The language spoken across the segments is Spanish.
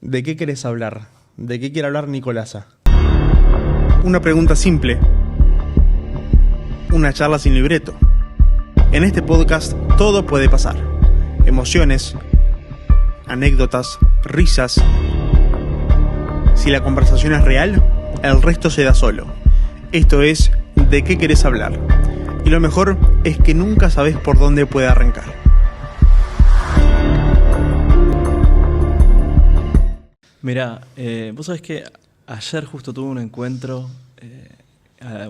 ¿De qué querés hablar? ¿De qué quiere hablar Nicolasa? Una pregunta simple. Una charla sin libreto. En este podcast todo puede pasar. Emociones, anécdotas, risas. Si la conversación es real, el resto se da solo. Esto es ¿de qué querés hablar? Y lo mejor es que nunca sabés por dónde puede arrancar. Mirá, vos sabés que ayer justo tuve un encuentro,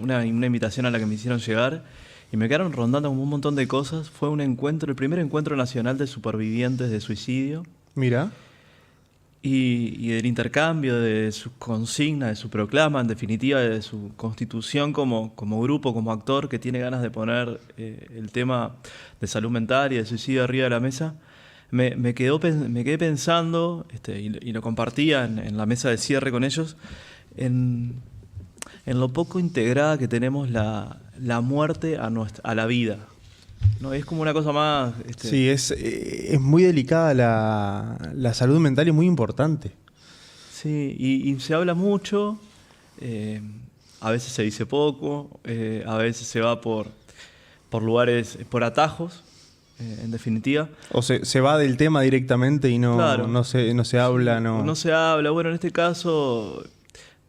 una invitación a la que me hicieron llegar y me quedaron rondando como un montón de cosas. Fue un encuentro, el primer encuentro nacional de supervivientes de suicidio. Mira. Y del intercambio, de su consigna, de su proclama, en definitiva, de su constitución como grupo, como actor que tiene ganas de poner el tema de salud mental y de suicidio arriba de la mesa. Me quedé pensando, y lo compartía en la mesa de cierre con ellos, en lo poco integrada que tenemos la muerte a la vida, ¿no? Es como una cosa más... Sí, es muy delicada la salud mental y muy importante. Sí, y se habla mucho, a veces se dice poco, a veces se va por lugares, por atajos. En definitiva. O se va del tema directamente y Claro. no se habla. No se habla. Bueno, en este caso,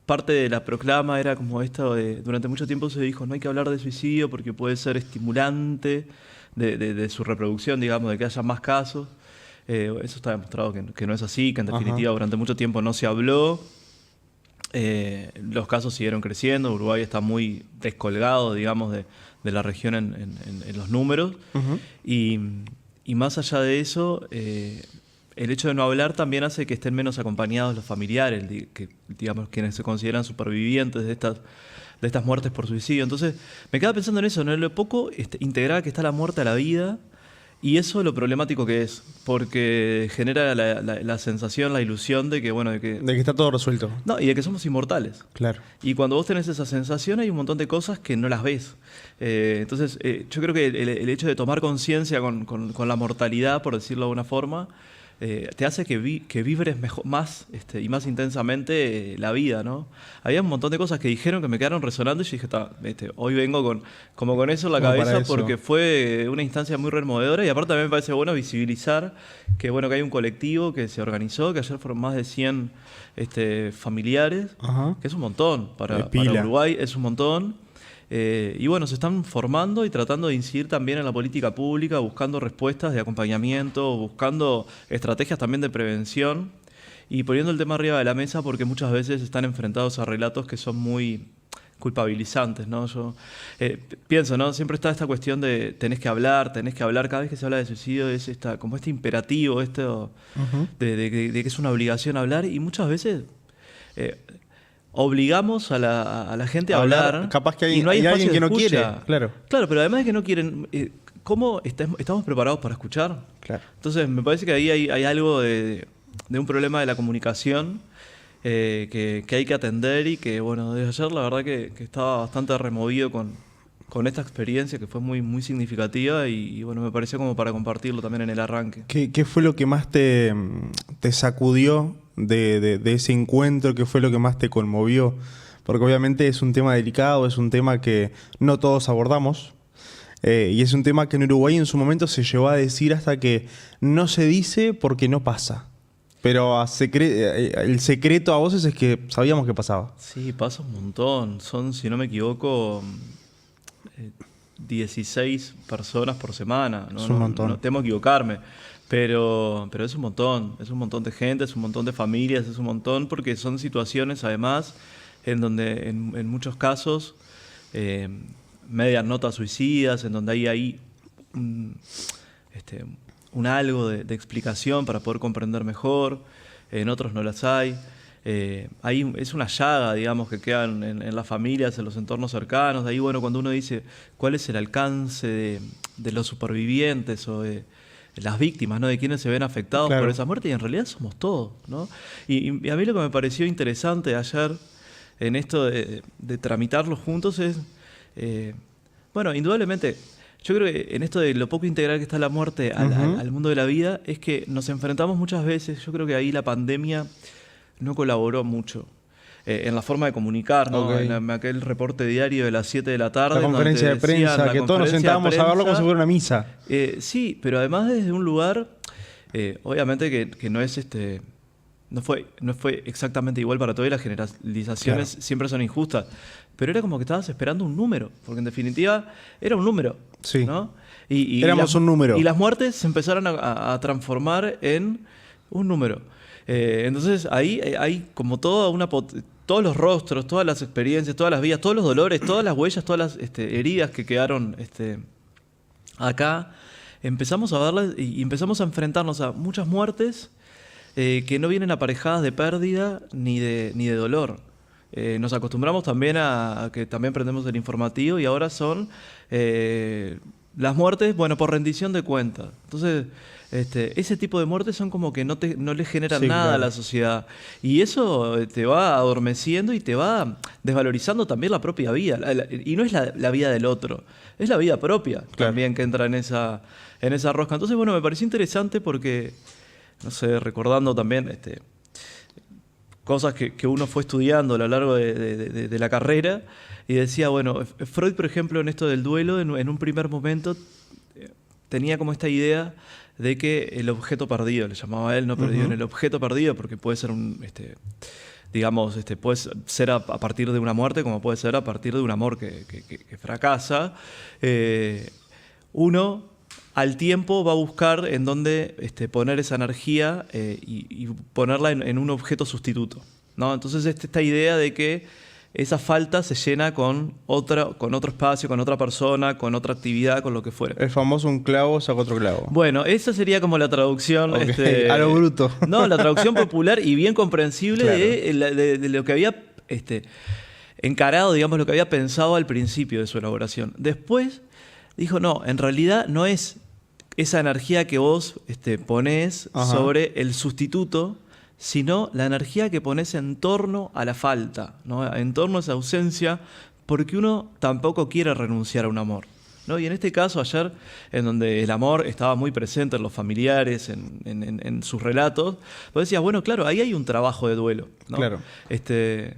parte de la proclama era como esto de, durante mucho tiempo se dijo, no hay que hablar de suicidio porque puede ser estimulante de su reproducción, digamos, de que haya más casos. Eso está demostrado que no es así, que en definitiva durante mucho tiempo no se habló. Los casos siguieron creciendo. Uruguay está muy descolgado, digamos, de la región en los números. Y más allá de eso, el hecho de no hablar también hace que estén menos acompañados los familiares, digamos, quienes se consideran supervivientes de estas muertes por suicidio. Entonces, me quedaba pensando en eso, ¿no? En lo poco integrada que está la muerte a la vida. Y eso es lo problemático que es, porque genera la sensación, la ilusión de que, bueno, de que está todo resuelto. No, y de que somos inmortales. Claro. Y cuando vos tenés esa sensación hay un montón de cosas que no las ves. Entonces, yo creo que el hecho de tomar conciencia con la mortalidad, por decirlo de alguna forma, te hace que vibres más y más intensamente la vida, ¿no? Había un montón de cosas que dijeron que me quedaron resonando y yo dije, hoy vengo con eso en la cabeza porque fue una instancia muy removedora y aparte también me parece bueno visibilizar que hay un colectivo que se organizó, que ayer fueron más de 100 familiares, que es un montón, para Uruguay es un montón. Y bueno, se están formando y tratando de incidir también en la política pública, buscando respuestas de acompañamiento, buscando estrategias también de prevención y poniendo el tema arriba de la mesa porque muchas veces están enfrentados a relatos que son muy culpabilizantes, ¿no? Yo pienso, ¿no? Siempre está esta cuestión de tenés que hablar, cada vez que se habla de suicidio es como este imperativo, de que es una obligación hablar y muchas veces... obligamos a la gente a hablar. Capaz que hay, y no hay alguien que no escucha. quiere. Claro, pero además de que no quieren, ¿cómo estamos preparados para escuchar? Claro. Entonces, me parece que ahí hay algo de un problema de la comunicación que hay que atender y que, bueno, desde ayer la verdad que estaba bastante removido con esta experiencia que fue muy, muy significativa y bueno, me pareció como para compartirlo también en el arranque. ¿Qué fue lo que más te sacudió de ese encuentro? ¿Qué fue lo que más te conmovió? Porque obviamente es un tema delicado, es un tema que no todos abordamos y es un tema que en Uruguay en su momento se llevó a decir hasta que no se dice porque no pasa. Pero el secreto a voces es que sabíamos que pasaba. Sí, pasa un montón. Son, si no me equivoco, 16 personas por semana. Es un montón. No temo equivocarme. Pero es un montón de gente, es un montón de familias, es un montón porque son situaciones además en donde en muchos casos medias notas suicidas, en donde hay un algo de explicación para poder comprender mejor, en otros no las hay. Es una llaga, digamos, que quedan en las familias, en los entornos cercanos. De ahí, bueno, cuando uno dice cuál es el alcance de los supervivientes o de las víctimas, ¿no? De quienes se ven afectados por esa muerte, y en realidad somos todos, ¿no? Y a mí lo que me pareció interesante ayer en esto de tramitarlo juntos es, indudablemente yo creo que en esto de lo poco integral que está la muerte al mundo de la vida, es que nos enfrentamos muchas veces, yo creo que ahí la pandemia no colaboró mucho. En la forma de comunicar, ¿no? Ok. En aquel reporte diario de las 7 de la tarde. La donde conferencia de te decían, prensa, la que todos nos conferencia de sentábamos a verlo como prensa. si fuera una misa. Sí, pero además desde un lugar, obviamente que no es no fue exactamente igual para todos y las generalizaciones Claro. siempre son injustas. Pero era como que estabas esperando un número, porque en definitiva era un número. Sí. ¿No? Y Éramos un número. Y las muertes se empezaron a transformar en un número. Entonces ahí hay como todos los rostros, todas las experiencias, todas las vidas, todos los dolores, todas las huellas, todas las heridas que quedaron acá. Empezamos a verlas y empezamos a enfrentarnos a muchas muertes que no vienen aparejadas de pérdida ni de dolor. Nos acostumbramos también a que también prendemos el informativo y ahora son las muertes, bueno, por rendición de cuentas. Entonces, ese tipo de muertes son como que no le generan Sí, nada a claro. la sociedad. Y eso te va adormeciendo y te va desvalorizando también la propia vida. Y no es la vida del otro, es la vida propia Claro. también que entra en esa rosca. Entonces, bueno, me pareció interesante porque, no sé, recordando también cosas que uno fue estudiando a lo largo de la carrera y decía, bueno, Freud, por ejemplo, en esto del duelo, en un primer momento tenía como esta idea de que el objeto perdido, le llamaba él, no perdido, en el objeto perdido, porque puede ser digamos, puede ser a partir de una muerte como puede ser a partir de un amor que fracasa. Uno al tiempo va a buscar en dónde poner esa energía y ponerla en un objeto sustituto, ¿no? Entonces esta idea de que esa falta se llena con otro espacio, con otra persona, con otra actividad, con lo que fuera. El famoso un clavo saca otro clavo. Bueno, esa sería como la traducción... Ok, a lo bruto. No, la traducción popular y bien comprensible Claro. de lo que había encarado, digamos, lo que había pensado al principio de su elaboración. Después dijo, no, en realidad no es esa energía que vos ponés Ajá. sobre el sustituto, sino la energía que pones en torno a la falta, ¿no? En torno a esa ausencia, porque uno tampoco quiere renunciar a un amor, ¿no? Y en este caso, ayer, en donde el amor estaba muy presente en los familiares, en sus relatos, vos decías, bueno, claro, ahí hay un trabajo de duelo, ¿no? Claro.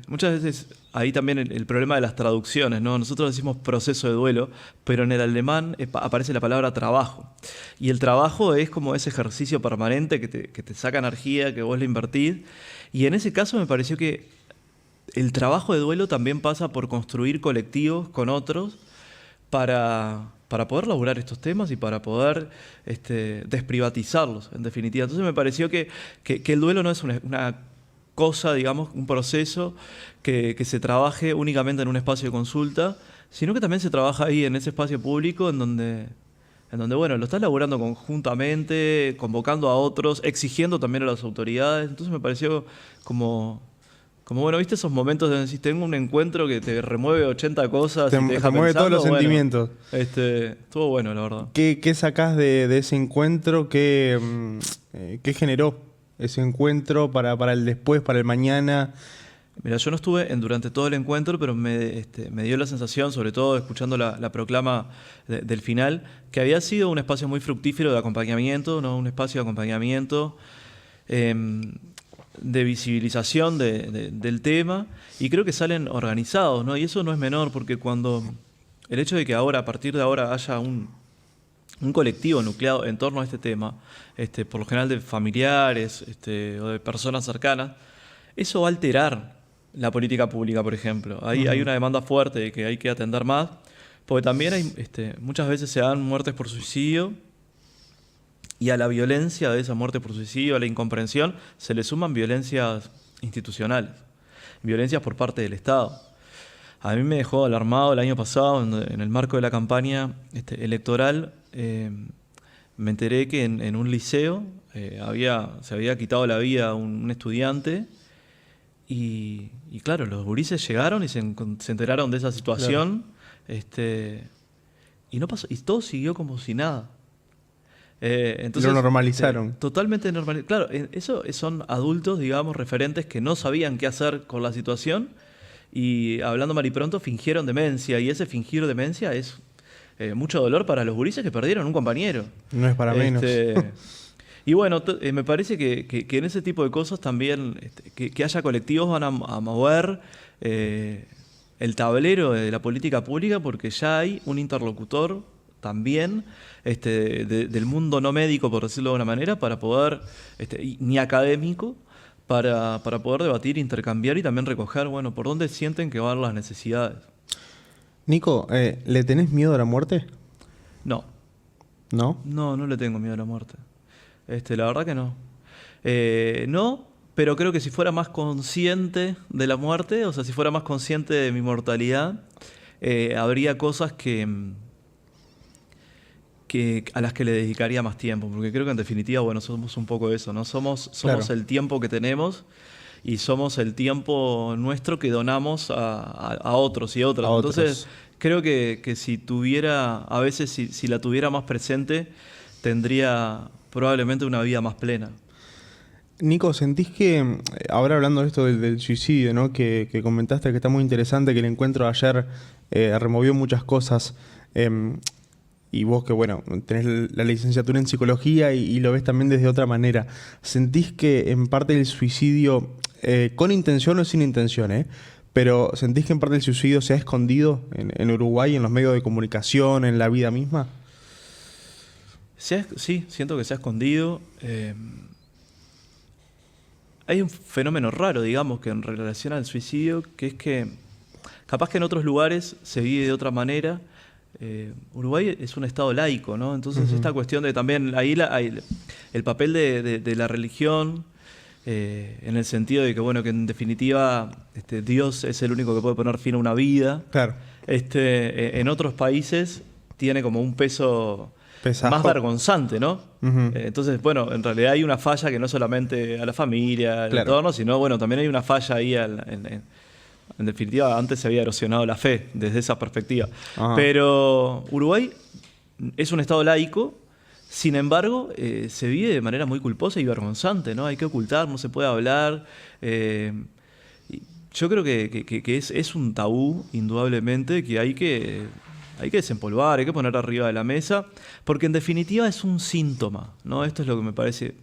Muchas veces ahí también el problema de las traducciones, ¿no? Nosotros decimos proceso de duelo, pero en el alemán aparece la palabra trabajo. Y el trabajo es como ese ejercicio permanente que te saca energía, que vos le invertís. Y en ese caso me pareció que el trabajo de duelo también pasa por construir colectivos con otros para poder laburar estos temas y para poder desprivatizarlos, en definitiva. Entonces me pareció que el duelo no es una cosa, digamos, un proceso que se trabaje únicamente en un espacio de consulta, sino que también se trabaja ahí en ese espacio público en donde bueno, lo estás laburando conjuntamente, convocando a otros, exigiendo también a las autoridades. Entonces me pareció como bueno, ¿viste esos momentos donde decís, tengo un encuentro que te remueve 80 cosas y te deja mueve todos pensando? los Bueno, sentimientos. Estuvo bueno, la verdad. ¿Qué sacás de ese encuentro? ¿Qué generó ese encuentro para el después, para el mañana? Mira, yo no estuve durante todo el encuentro, pero me dio la sensación, sobre todo escuchando la proclama del final, que había sido un espacio muy fructífero de acompañamiento, ¿no? Un espacio de acompañamiento, de visibilización del tema, y creo que salen organizados, ¿no? Y eso no es menor, porque cuando el hecho de que ahora, a partir de ahora, haya un colectivo nucleado en torno a este tema, por lo general de familiares o de personas cercanas, eso va a alterar la política pública, por ejemplo. Hay una demanda fuerte de que hay que atender más, porque también muchas veces se dan muertes por suicidio, y a la violencia de esa muerte por suicidio, a la incomprensión, se le suman violencias institucionales, violencias por parte del Estado. A mí me dejó alarmado el año pasado, en el marco de la campaña electoral, me enteré que en un liceo se había quitado la vida a un estudiante y claro, los gurises llegaron y se enteraron de esa situación, y no pasó, y todo siguió como si nada. Entonces, Lo normalizaron. Totalmente normal. Claro, eso son adultos, digamos, referentes que no sabían qué hacer con la situación y, hablando mal y pronto, fingieron demencia. Y ese fingir demencia es mucho dolor para los gurises que perdieron un compañero. No es para menos. Y bueno, me parece que en ese tipo de cosas también, que haya colectivos van a mover el tablero de la política pública, porque ya hay un interlocutor también del mundo no médico, por decirlo de una manera, para poder, ni académico, para poder debatir, intercambiar y también recoger, bueno, por dónde sienten que van las necesidades. Nico, ¿le tenés miedo a la muerte? No. ¿No? No le tengo miedo a la muerte. La verdad que no. No, pero creo que si fuera más consciente de la muerte, o sea, si fuera más consciente de mi mortalidad, habría cosas a las que le dedicaría más tiempo, porque creo que en definitiva, bueno, somos un poco eso, ¿no? Somos Claro. el tiempo que tenemos y somos el tiempo nuestro que donamos a otros y otras. A otros. Entonces, creo que si tuviera, a veces si la tuviera más presente, tendría probablemente una vida más plena. Nico, ¿sentís que, ahora hablando de esto del suicidio, ¿no? que comentaste que está muy interesante, que el encuentro de ayer removió muchas cosas, y vos que, bueno, tenés la licenciatura en psicología y lo ves también desde otra manera, ¿sentís que en parte el suicidio, con intención o sin intención, pero sentís que en parte el suicidio se ha escondido en Uruguay, en los medios de comunicación, en la vida misma? Sí, siento que se ha escondido. Hay un fenómeno raro, digamos, que en relación al suicidio, que es que capaz que en otros lugares se vive de otra manera. Uruguay es un estado laico, ¿no? Entonces esta cuestión de también ahí el papel de la religión, en el sentido de que, bueno, que en definitiva Dios es el único que puede poner fin a una vida. Claro. En otros países tiene como un peso Pesajo. más vergonzante, ¿no? Ujú. Entonces, bueno, en realidad hay una falla que no solamente a la familia, al Claro. entorno, sino, bueno, también hay una falla ahí en definitiva, antes se había erosionado la fe desde esa perspectiva. Ajá. Pero Uruguay es un estado laico, sin embargo, se vive de manera muy culposa y vergonzante, ¿no? Hay que ocultar, no se puede hablar. Y yo creo que es un tabú, indudablemente, que hay que desempolvar, hay que poner arriba de la mesa, porque en definitiva es un síntoma, ¿no? Esto es lo que me parece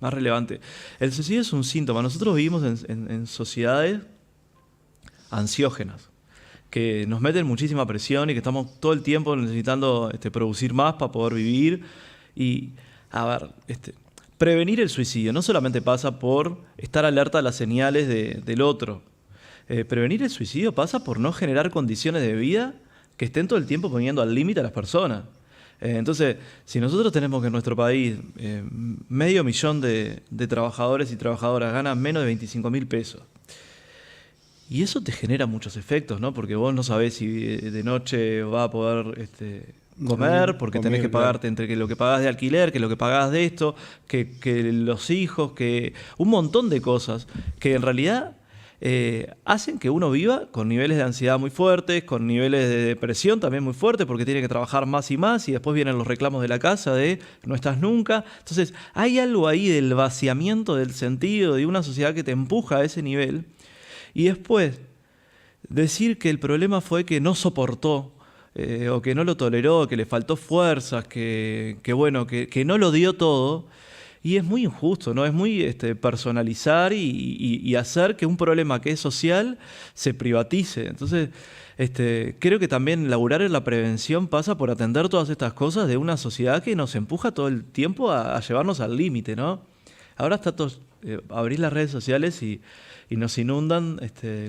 más relevante. El suicidio es un síntoma. Nosotros vivimos en sociedades ansiógenas, que nos meten muchísima presión y que estamos todo el tiempo necesitando producir más para poder vivir. Y, a ver, prevenir el suicidio no solamente pasa por estar alerta a las señales del otro. Prevenir el suicidio pasa por no generar condiciones de vida que estén todo el tiempo poniendo al límite a las personas. Entonces, si nosotros tenemos que en nuestro país 500.000 de trabajadores y trabajadoras ganan menos de 25.000 pesos, y eso te genera muchos efectos, ¿no? Porque vos no sabés si de noche vas a poder comer, porque tenés que pagarte entre que lo que pagás de alquiler, que lo que pagás de esto, que los hijos, que un montón de cosas que en realidad hacen que uno viva con niveles de ansiedad muy fuertes, con niveles de depresión también muy fuertes, porque tiene que trabajar más y más, y después vienen los reclamos de la casa de no estás nunca. Entonces, hay algo ahí del vaciamiento del sentido de una sociedad que te empuja a ese nivel. Y después, decir que el problema fue que no soportó, o que no lo toleró, que le faltó fuerzas, que no lo dio todo, y es muy injusto, ¿no? Es muy personalizar y hacer que un problema que es social se privatice. Entonces, creo que también laburar en la prevención pasa por atender todas estas cosas de una sociedad que nos empuja todo el tiempo a llevarnos al límite, ¿no? Ahora está todo, abrís las redes sociales y nos inundan,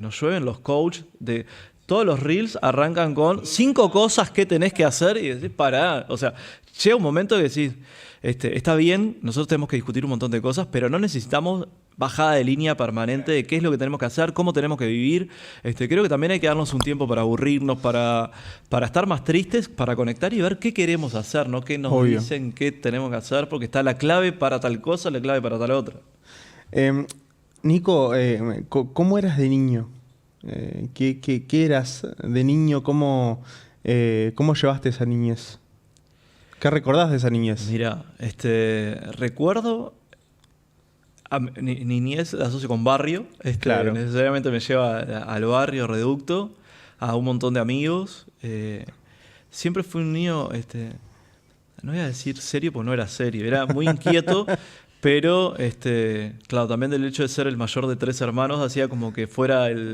nos llueven los coaches de todos los reels arrancan con 5 cosas que tenés que hacer y decís, pará. O sea, llega un momento que decís, está bien, nosotros tenemos que discutir un montón de cosas, pero no necesitamos bajada de línea permanente de qué es lo que tenemos que hacer, cómo tenemos que vivir. Creo que también hay que darnos un tiempo para aburrirnos, para estar más tristes, para conectar y ver qué queremos hacer, ¿no? Qué nos Obvio. dicen qué tenemos que hacer, porque está la clave para tal cosa, la clave para tal otra. Nico, ¿cómo eras de niño? ¿Qué eras de niño? ¿Cómo llevaste esa niñez? ¿Qué recordás de esa niñez? Mira, recuerdo niñez la asocio con barrio. Claro. Necesariamente me lleva al barrio, reducto, a un montón de amigos. siempre fui un niño, no voy a decir serio, porque no era serio, era muy inquieto, pero claro, también del hecho de ser el mayor de 3 hermanos hacía como que fuera el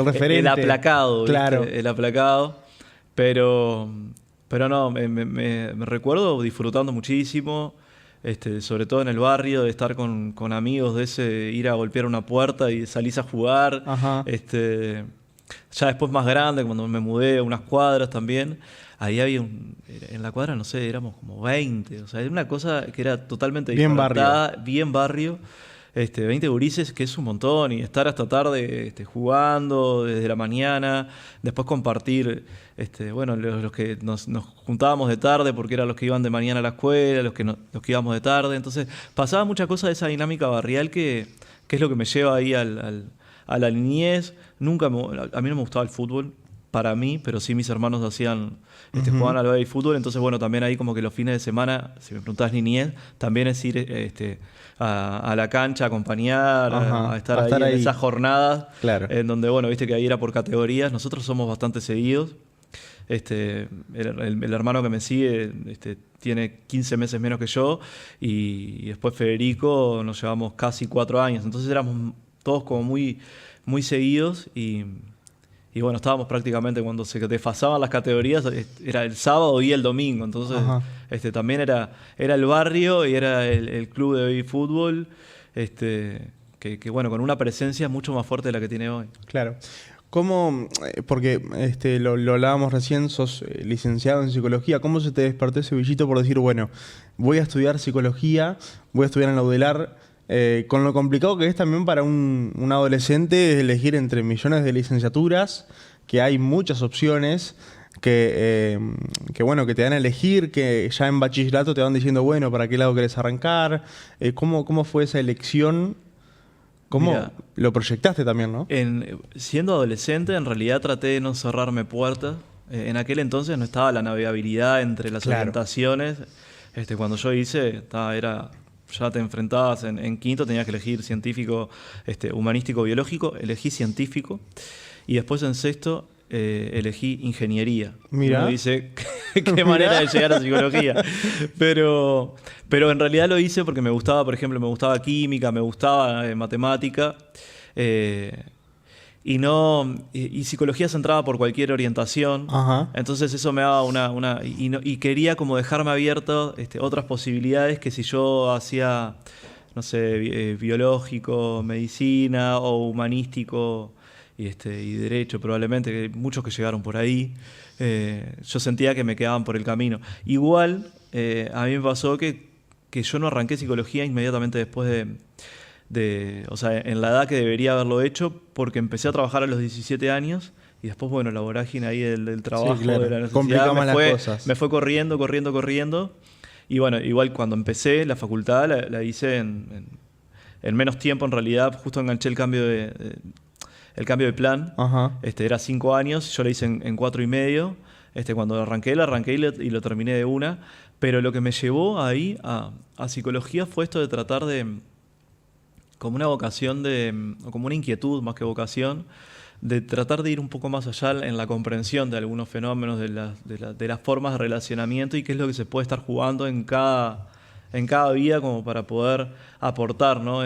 referente. el aplacado, ¿viste? Claro. El aplacado. Pero no, me recuerdo disfrutando muchísimo, sobre todo en el barrio, de estar con amigos, de ese ir a golpear una puerta y salís a jugar. Ajá. Ya después más grande, cuando me mudé a unas cuadras también, ahí había en la cuadra, no sé, éramos como 20. O sea, era una cosa que era totalmente Bien disparatada, bien barrio. 20 gurises, que es un montón, y estar hasta tarde jugando desde la mañana, después compartir, bueno, los que nos juntábamos de tarde porque eran los que iban de mañana a la escuela, los que íbamos de tarde. Entonces pasaba mucha cosa de esa dinámica barrial que es lo que me lleva ahí a la niñez. A mí no me gustaba el fútbol, para mí, pero sí mis hermanos jugaban al baile y fútbol. Entonces, bueno, también ahí como que los fines de semana, si me preguntás niñez, también es ir a la cancha, a acompañar, a estar ahí en esas jornadas, claro, en donde, bueno, viste que ahí era por categorías. Nosotros somos bastante seguidos. El hermano que me sigue tiene 15 meses menos que yo, y después Federico nos llevamos casi 4 años. Entonces éramos todos como muy, muy seguidos, y bueno, estábamos prácticamente cuando se desfasaban las categorías, era el sábado y el domingo. Entonces también era el barrio y era el club de baby fútbol, que bueno, con una presencia mucho más fuerte de la que tiene hoy. Claro. ¿Cómo, porque lo hablábamos recién, sos licenciado en psicología, cómo se te despertó ese billito por decir, bueno, voy a estudiar psicología, voy a estudiar en la UDELAR, con lo complicado que es también para un adolescente elegir entre millones de licenciaturas, que hay muchas opciones, que bueno, que te dan a elegir, que ya en bachillerato te van diciendo, bueno, ¿para qué lado querés arrancar? ¿Cómo fue esa elección? ¿Cómo Mira, lo proyectaste también, no? Siendo adolescente, en realidad traté de no cerrarme puertas. En aquel entonces no estaba la navegabilidad entre las orientaciones. Cuando yo hice, ya te enfrentabas en quinto, tenías que elegir científico, humanístico, biológico. Elegí científico. Y después en sexto elegí ingeniería. Mirá. Uno dice, qué manera de llegar a psicología. Pero en realidad lo hice porque me gustaba, por ejemplo, me gustaba química, me gustaba matemática. Y psicología se entraba por cualquier orientación. Ajá. Entonces eso me daba y quería como dejarme abierto otras posibilidades, que si yo hacía, no sé, biológico, medicina o humanístico y derecho probablemente, que hay muchos que llegaron por ahí, yo sentía que me quedaban por el camino. Igual, a mí me pasó que yo no arranqué psicología inmediatamente después o sea, en la edad que debería haberlo hecho, porque empecé a trabajar a los 17 años y después, bueno, la vorágine ahí del trabajo, sí, claro, de la complica necesidad, más las cosas. me fue corriendo. Y bueno, igual cuando empecé la facultad la hice en menos tiempo en realidad. Justo enganché el cambio de plan. Ajá. Era 5 años, yo la hice en 4 y medio. Cuando arranqué y lo terminé de una. Pero lo que me llevó ahí a psicología fue esto de tratar como una vocación o como una inquietud más que vocación, de tratar de ir un poco más allá en la comprensión de algunos fenómenos, de las formas de relacionamiento, y qué es lo que se puede estar jugando en cada vida como para poder aportar, ¿no?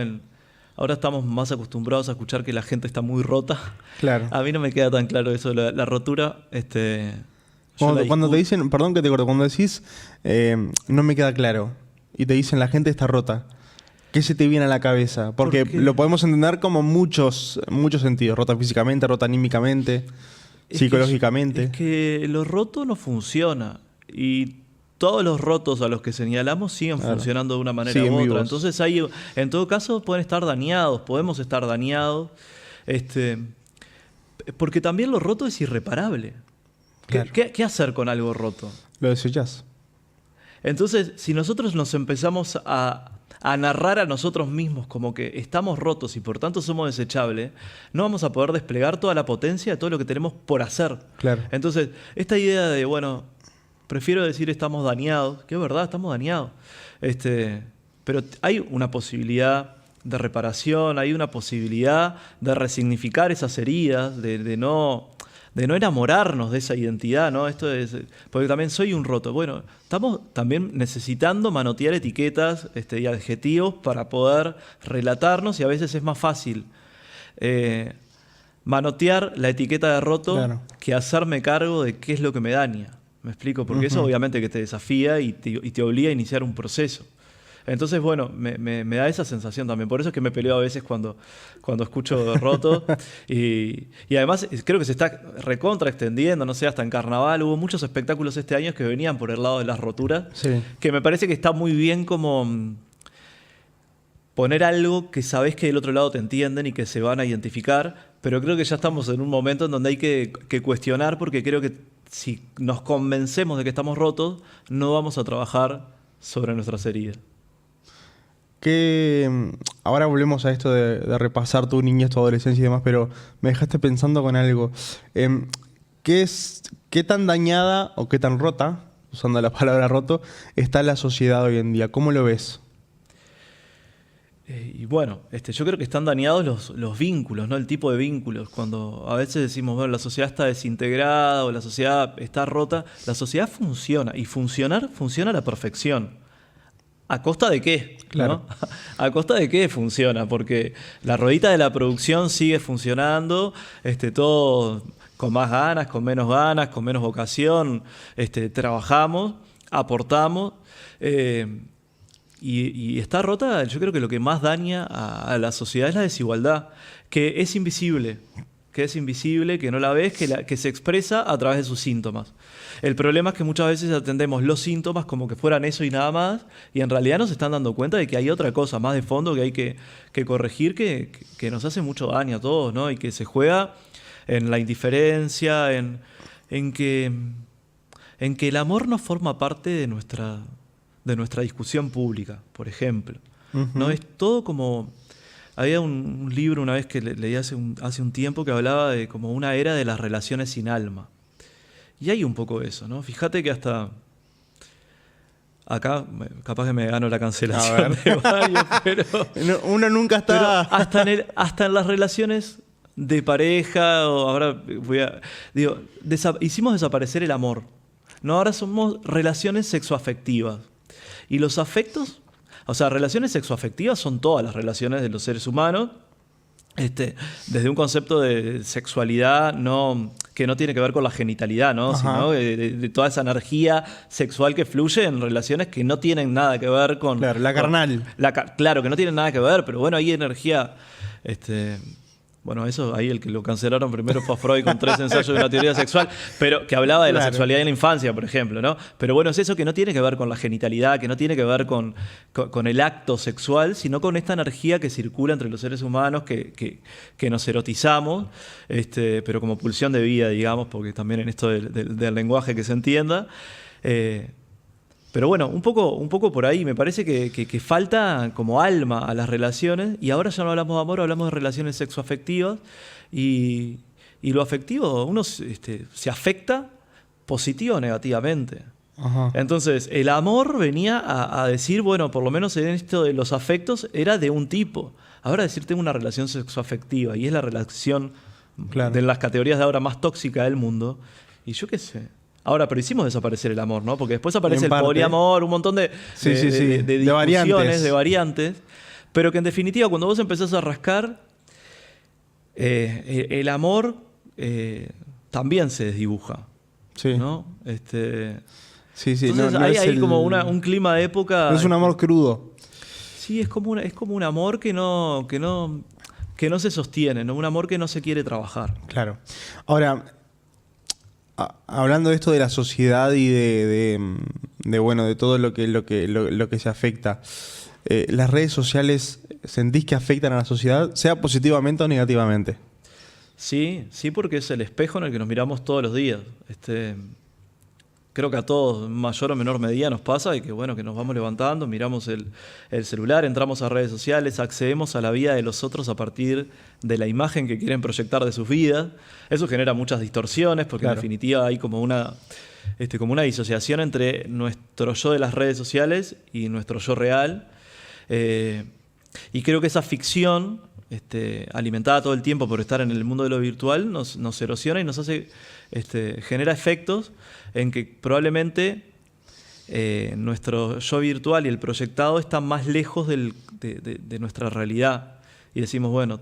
Ahora estamos más acostumbrados a escuchar que la gente está muy rota. Claro. A mí no me queda tan claro eso, la rotura. Cuando te dicen, perdón que te corto, cuando decís no me queda claro y te dicen la gente está rota, ¿qué se te viene a la cabeza? Porque lo podemos entender como muchos sentidos. Rota físicamente, rota anímicamente, psicológicamente. Es que lo roto no funciona. Y todos los rotos a los que señalamos siguen funcionando de una manera u otra. Entonces en todo caso pueden estar dañados, podemos estar dañados. Porque también lo roto es irreparable. Claro. ¿Qué hacer con algo roto? Lo desechás. Entonces, si nosotros nos empezamos a narrar a nosotros mismos como que estamos rotos y por tanto somos desechables, no vamos a poder desplegar toda la potencia de todo lo que tenemos por hacer. Claro. Entonces, esta idea de, bueno, prefiero decir estamos dañados, que es verdad, estamos dañados, pero hay una posibilidad de reparación, hay una posibilidad de resignificar esas heridas, de no de no enamorarnos de esa identidad, ¿no? Esto es, porque también soy un roto. Bueno, estamos también necesitando manotear etiquetas y adjetivos para poder relatarnos, y a veces es más fácil manotear la etiqueta de roto, claro, que hacerme cargo de qué es lo que me daña. ¿Me explico? Porque eso obviamente que te desafía y te obliga a iniciar un proceso. Entonces, bueno, me da esa sensación también. Por eso es que me peleo a veces cuando escucho roto. Y además creo que se está recontra extendiendo, no sé, hasta en carnaval. Hubo muchos espectáculos este año que venían por el lado de las roturas. Sí. Que me parece que está muy bien como poner algo que sabés que del otro lado te entienden y que se van a identificar. Pero creo que ya estamos en un momento en donde hay que cuestionar, porque creo que si nos convencemos de que estamos rotos, no vamos a trabajar sobre nuestras heridas. Ahora volvemos a esto de repasar tu niñez, tu adolescencia y demás, pero me dejaste pensando con algo. ¿Qué tan dañada o qué tan rota, usando la palabra roto, está la sociedad hoy en día? ¿Cómo lo ves? Y bueno, yo creo que están dañados los vínculos, ¿no? El tipo de vínculos. Cuando a veces decimos, bueno, la sociedad está desintegrada o la sociedad está rota, la sociedad funciona, y funciona a la perfección. ¿A costa de qué? Claro. ¿No? ¿A costa de qué funciona? Porque la ruedita de la producción sigue funcionando, todo con más ganas, con menos vocación, trabajamos, aportamos, y está rota. Yo creo que lo que más daña a la sociedad es la desigualdad, que es invisible, que no la ves, que se expresa a través de sus síntomas. El problema es que muchas veces atendemos los síntomas como que fueran eso y nada más, y en realidad nos están dando cuenta de que hay otra cosa más de fondo que hay que corregir, que nos hace mucho daño a todos, ¿no? Y que se juega en la indiferencia, en que el amor no forma parte de nuestra discusión pública, por ejemplo. No es todo como... Había un libro una vez que leí hace un tiempo que hablaba de como una era de las relaciones sin alma. Y hay un poco eso, ¿no? Fíjate que hasta acá, capaz que me gano la cancelación de varios, pero... Uno nunca está... hasta en las relaciones de pareja, o ahora hicimos desaparecer el amor, ¿no? Ahora somos relaciones sexoafectivas. Y los afectos, o sea, relaciones sexoafectivas son todas las relaciones de los seres humanos, desde un concepto de sexualidad que no tiene que ver con la genitalidad, ¿no? Sino de toda esa energía sexual que fluye en relaciones que no tienen nada que ver con... Claro, la carnal. Claro, que no tienen nada que ver, pero bueno, hay energía... Bueno, eso ahí el que lo cancelaron primero fue a Freud con 3 ensayos de una teoría sexual, pero que hablaba de la sexualidad en la infancia, por ejemplo, ¿no? Pero bueno, es eso que no tiene que ver con la genitalidad, que no tiene que ver con el acto sexual, sino con esta energía que circula entre los seres humanos, que nos erotizamos, pero como pulsión de vida, digamos, porque también en esto del lenguaje que se entienda. Pero bueno, un poco por ahí. Me parece que falta como alma a las relaciones, y ahora ya no hablamos de amor, hablamos de relaciones sexoafectivas, y lo afectivo, uno se afecta positiva o negativamente. Entonces, el amor venía a decir, bueno, por lo menos en esto de los afectos era de un tipo. Ahora decir tengo una relación sexoafectiva, y es la relación de las categorías de ahora más tóxica del mundo, y yo qué sé. Ahora, pero hicimos desaparecer el amor, ¿no? Porque después aparece el poliamor, un montón de discusiones, de variantes, pero que en definitiva, cuando vos empezás a rascar, el amor también se desdibuja, ¿no? Entonces hay como un clima de época... No es un amor crudo. Sí, es como un amor que no se sostiene, ¿no? Un amor que no se quiere trabajar. Claro. Ahora... Hablando de esto de la sociedad y de todo lo que se afecta, ¿las redes sociales sentís que afectan a la sociedad, sea positivamente o negativamente? Sí, porque es el espejo en el que nos miramos todos los días. Creo que a todos, en mayor o menor medida, nos pasa y que nos vamos levantando, miramos el celular, entramos a redes sociales, accedemos a la vida de los otros a partir de la imagen que quieren proyectar de sus vidas. Eso genera muchas distorsiones, porque en definitiva hay como una disociación entre nuestro yo de las redes sociales y nuestro yo real. Y creo que esa ficción alimentada todo el tiempo por estar en el mundo de lo virtual, nos erosiona y nos hace, genera efectos en que probablemente nuestro yo virtual y el proyectado están más lejos de nuestra realidad. Y decimos, bueno,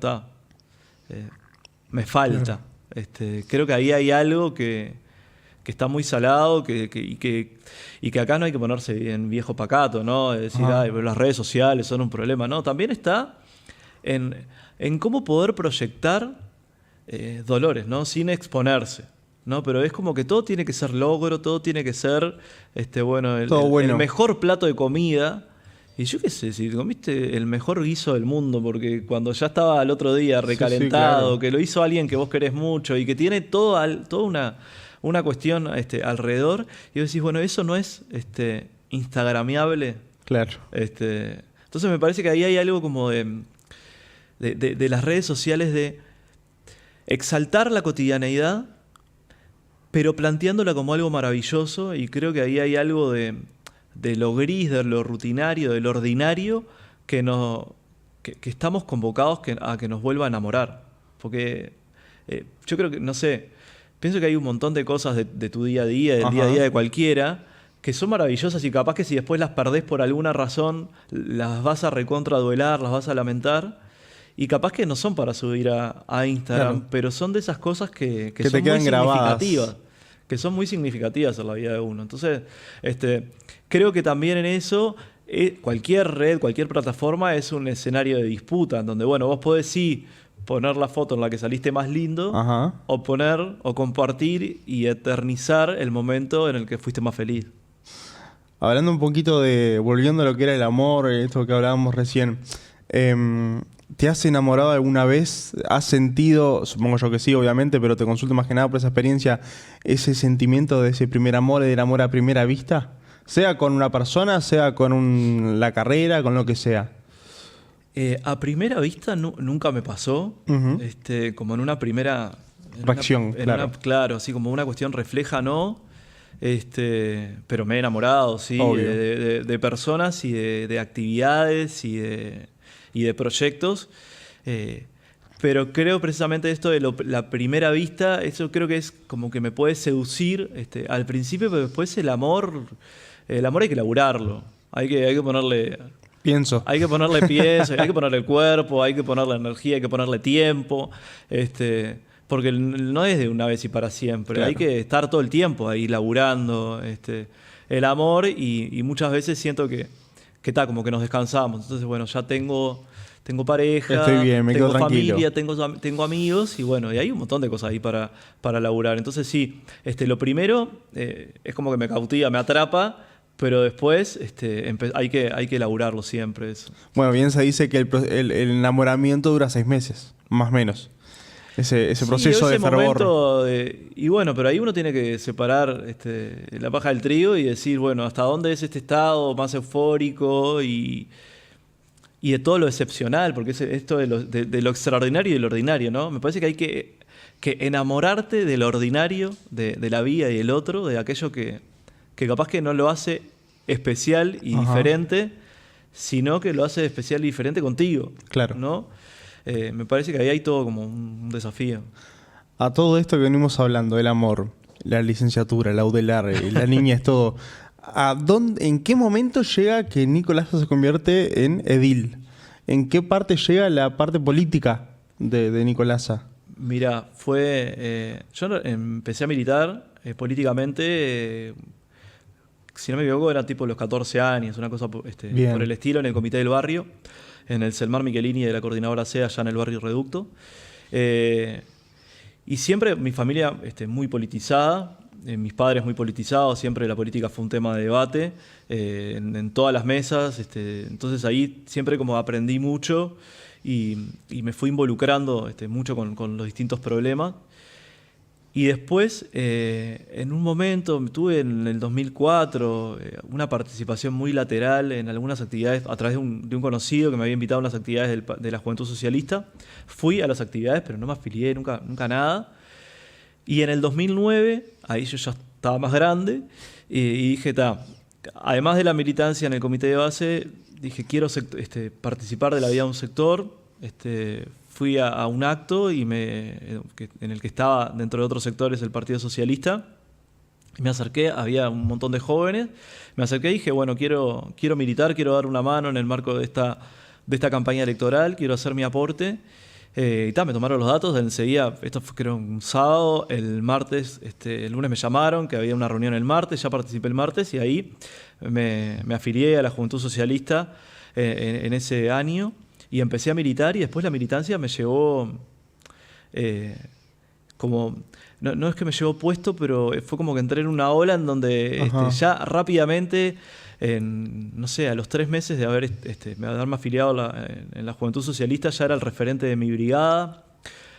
me falta. Claro. Creo que ahí hay algo que está muy salado y que acá no hay que ponerse bien viejo pacato, ¿no? Es decir, ay, pero las redes sociales son un problema. No, también está en cómo poder proyectar dolores, ¿no? Sin exponerse, ¿no? Pero es como que todo tiene que ser logro, todo tiene que ser bueno. El mejor plato de comida. Y yo qué sé, si comiste el mejor guiso del mundo, porque cuando ya estaba al otro día recalentado, claro, que lo hizo alguien que vos querés mucho y que tiene toda una cuestión alrededor, y vos decís, bueno, eso no es instagramiable. Claro. Entonces me parece que ahí hay algo como de las redes sociales, de exaltar la cotidianeidad, pero planteándola como algo maravilloso, y creo que ahí hay algo de lo gris, de lo rutinario, de lo ordinario, que estamos convocados a que nos vuelva a enamorar. Porque yo creo que, no sé, pienso que hay un montón de cosas de tu día a día, del día a día de cualquiera, que son maravillosas y capaz que si después las perdés por alguna razón, las vas a recontraduelar, las vas a lamentar. Y capaz que no son para subir a Instagram, claro, pero son de esas cosas que son te quedan muy grabadas, significativas. Que son muy significativas en la vida de uno. Entonces, creo que también en eso, cualquier red, cualquier plataforma es un escenario de disputa, en donde, bueno, vos podés sí poner la foto en la que saliste más lindo, o poner, o compartir y eternizar el momento en el que fuiste más feliz. Hablando un poquito volviendo a lo que era el amor, esto que hablábamos recién, ¿te has enamorado alguna vez? ¿Has sentido, supongo yo que sí, obviamente, pero te consulto más que nada por esa experiencia, ese sentimiento de ese primer amor, del amor a primera vista? Sea con una persona, sea con la carrera, con lo que sea. A primera vista nunca me pasó, como en una primera... Reacción, claro. Claro, así como una cuestión refleja, no. Pero me he enamorado, sí, de personas y de actividades y de proyectos, pero creo precisamente esto de la primera vista, eso creo que es como que me puede seducir al principio, pero después el amor hay que laburarlo, hay que ponerle pienso, hay que ponerle el cuerpo, hay que ponerle energía, hay que ponerle tiempo, porque no es de una vez y para siempre, claro, hay que estar todo el tiempo ahí laburando el amor, y muchas veces siento que como que nos descansamos. Entonces, bueno, ya tengo pareja, estoy bien, me tengo quedo familia, tengo amigos, y bueno, y hay un montón de cosas ahí para laburar. Entonces sí, lo primero es como que me cautiva, me atrapa, pero después hay que laburarlo siempre eso. Bueno, bien se dice que el enamoramiento dura 6 meses, más o menos. Ese proceso de fervor. Y bueno, pero ahí uno tiene que separar la paja del trigo y decir, bueno, hasta dónde es este estado más eufórico y de todo lo excepcional, porque es esto de lo extraordinario y de lo ordinario, ¿no? Me parece que hay que enamorarte de lo ordinario, de la vida y del otro, de aquello que capaz que no lo hace especial y diferente, sino que lo hace especial y diferente contigo, claro, ¿no? Me parece que ahí hay todo como un desafío. A todo esto que venimos hablando, el amor, la licenciatura, la UDELAR, la niñez, todo, ¿en qué momento llega que Nicolasa se convierte en edil? ¿En qué parte llega la parte política de Nicolasa? Mira, yo empecé a militar políticamente, si no me equivoco, era tipo los 14 años, una cosa por el estilo, en el comité del barrio, en el Selmar Michelini de la Coordinadora C, allá en el barrio Reducto. Y siempre mi familia muy politizada, mis padres muy politizados, siempre la política fue un tema de debate en todas las mesas. Entonces ahí siempre como aprendí mucho y me fui involucrando mucho con los distintos problemas. Y después, en un momento, tuve en el 2004 una participación muy lateral en algunas actividades a través de un conocido que me había invitado a unas actividades de la Juventud Socialista. Fui a las actividades, pero no me afilié nunca nada. Y en el 2009, ahí yo ya estaba más grande, y dije, además de la militancia en el comité de base, dije, quiero participar de la vida de un sector. fui a un acto en el que estaba, dentro de otros sectores, el Partido Socialista. Me acerqué, había un montón de jóvenes, me acerqué y dije, bueno, quiero militar, quiero dar una mano en el marco de esta campaña electoral, quiero hacer mi aporte. Me tomaron los datos, enseguida, esto fue creo un sábado, el martes, el lunes me llamaron, que había una reunión el martes, ya participé el martes y ahí me afilié a la Juventud Socialista en ese año y empecé a militar y después la militancia me llevó como... No es que me llevó puesto, pero fue como que entré en una ola en donde ya rápidamente, no sé, a los 3 meses de haberme afiliado en la Juventud Socialista, ya era el referente de mi brigada.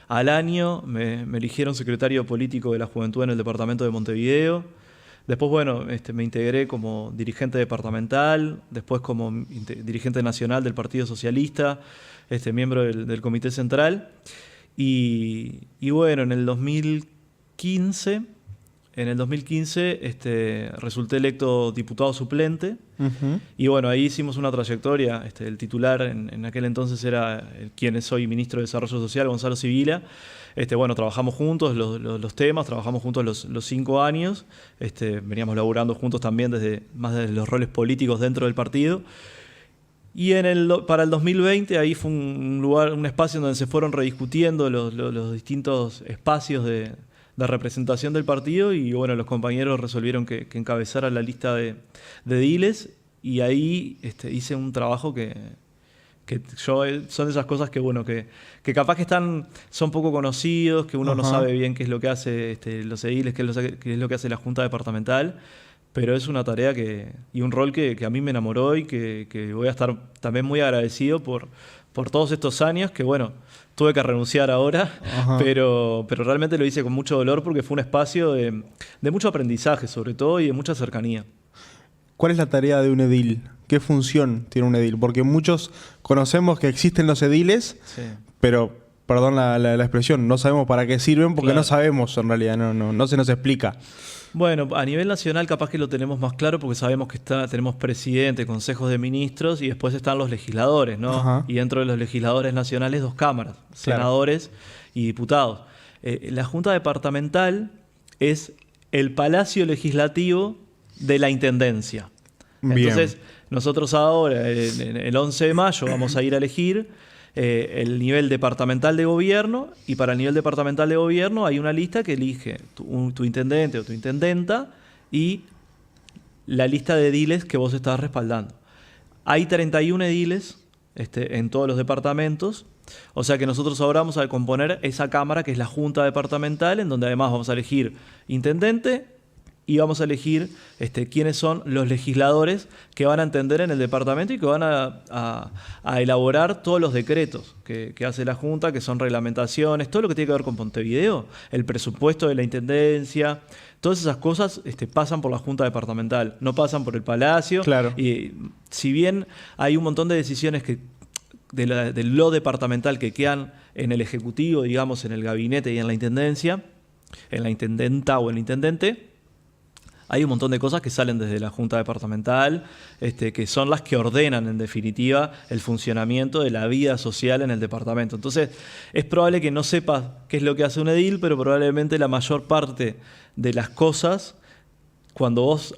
Al año me eligieron secretario político de la Juventud en el departamento de Montevideo. Después, bueno, me integré como dirigente departamental, después como dirigente nacional del Partido Socialista, miembro del Comité Central. Y bueno, en el 2015 resulté electo diputado suplente. Y bueno, ahí hicimos una trayectoria. El titular en aquel entonces era quien es hoy ministro de Desarrollo Social, Gonzalo Sibila. Bueno, trabajamos juntos los temas, trabajamos juntos los 5 años. Veníamos laburando juntos también más desde los roles políticos dentro del partido. Y para el 2020 ahí fue un espacio en donde se fueron rediscutiendo los distintos espacios de representación del partido y bueno, los compañeros resolvieron que encabezara la lista de ediles y ahí hice un trabajo que son de esas cosas que bueno, que capaz que son poco conocidos, que uno no sabe bien qué es lo que hace los ediles, qué es lo que hace la Junta Departamental. Pero es una tarea y un rol que a mí me enamoró y que voy a estar también muy agradecido por todos estos años que, bueno, tuve que renunciar ahora, pero realmente lo hice con mucho dolor porque fue un espacio de mucho aprendizaje, sobre todo, y de mucha cercanía. ¿Cuál es la tarea de un edil? ¿Qué función tiene un edil? Porque muchos conocemos que existen los ediles, sí, pero, perdón la expresión, no sabemos para qué sirven porque no sabemos en realidad, no se nos explica. Bueno, a nivel nacional capaz que lo tenemos más claro porque sabemos que tenemos presidente, consejos de ministros y después están los legisladores, ¿no? Y dentro de los legisladores nacionales 2 cámaras, senadores y diputados. La Junta Departamental es el palacio legislativo de la Intendencia. Bien. Entonces, nosotros ahora, el 11 de mayo, vamos a ir a elegir el nivel departamental de gobierno y para el nivel departamental de gobierno hay una lista que elige tu intendente o tu intendenta y la lista de ediles que vos estás respaldando. Hay 31 ediles en todos los departamentos, o sea que nosotros ahora vamos a componer esa cámara que es la Junta Departamental, en donde además vamos a elegir intendente y vamos a elegir quiénes son los legisladores que van a entender en el departamento y que van a elaborar todos los decretos que hace la Junta, que son reglamentaciones, todo lo que tiene que ver con Montevideo, el presupuesto de la Intendencia, todas esas cosas pasan por la Junta Departamental, no pasan por el Palacio. Claro. Y si bien hay un montón de decisiones de lo departamental que quedan en el Ejecutivo, digamos, en el gabinete y en la Intendencia, en la Intendenta o el Intendente, hay un montón de cosas que salen desde la Junta Departamental, que son las que ordenan, en definitiva, el funcionamiento de la vida social en el departamento. Entonces, es probable que no sepas qué es lo que hace un edil, pero probablemente la mayor parte de las cosas, cuando vos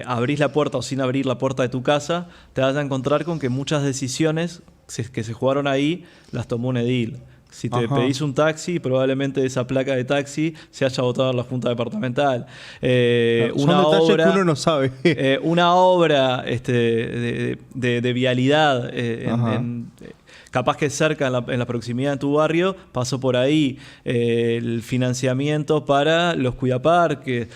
abrís la puerta o sin abrir la puerta de tu casa, te vas a encontrar con que muchas decisiones que se jugaron ahí las tomó un edil. Si te pedís un taxi, probablemente esa placa de taxi se haya votado en la Junta Departamental. Son detalles que uno no sabe. Una obra de vialidad, capaz que cerca, en la proximidad de tu barrio, pasó por ahí. El financiamiento para los cuidaparques.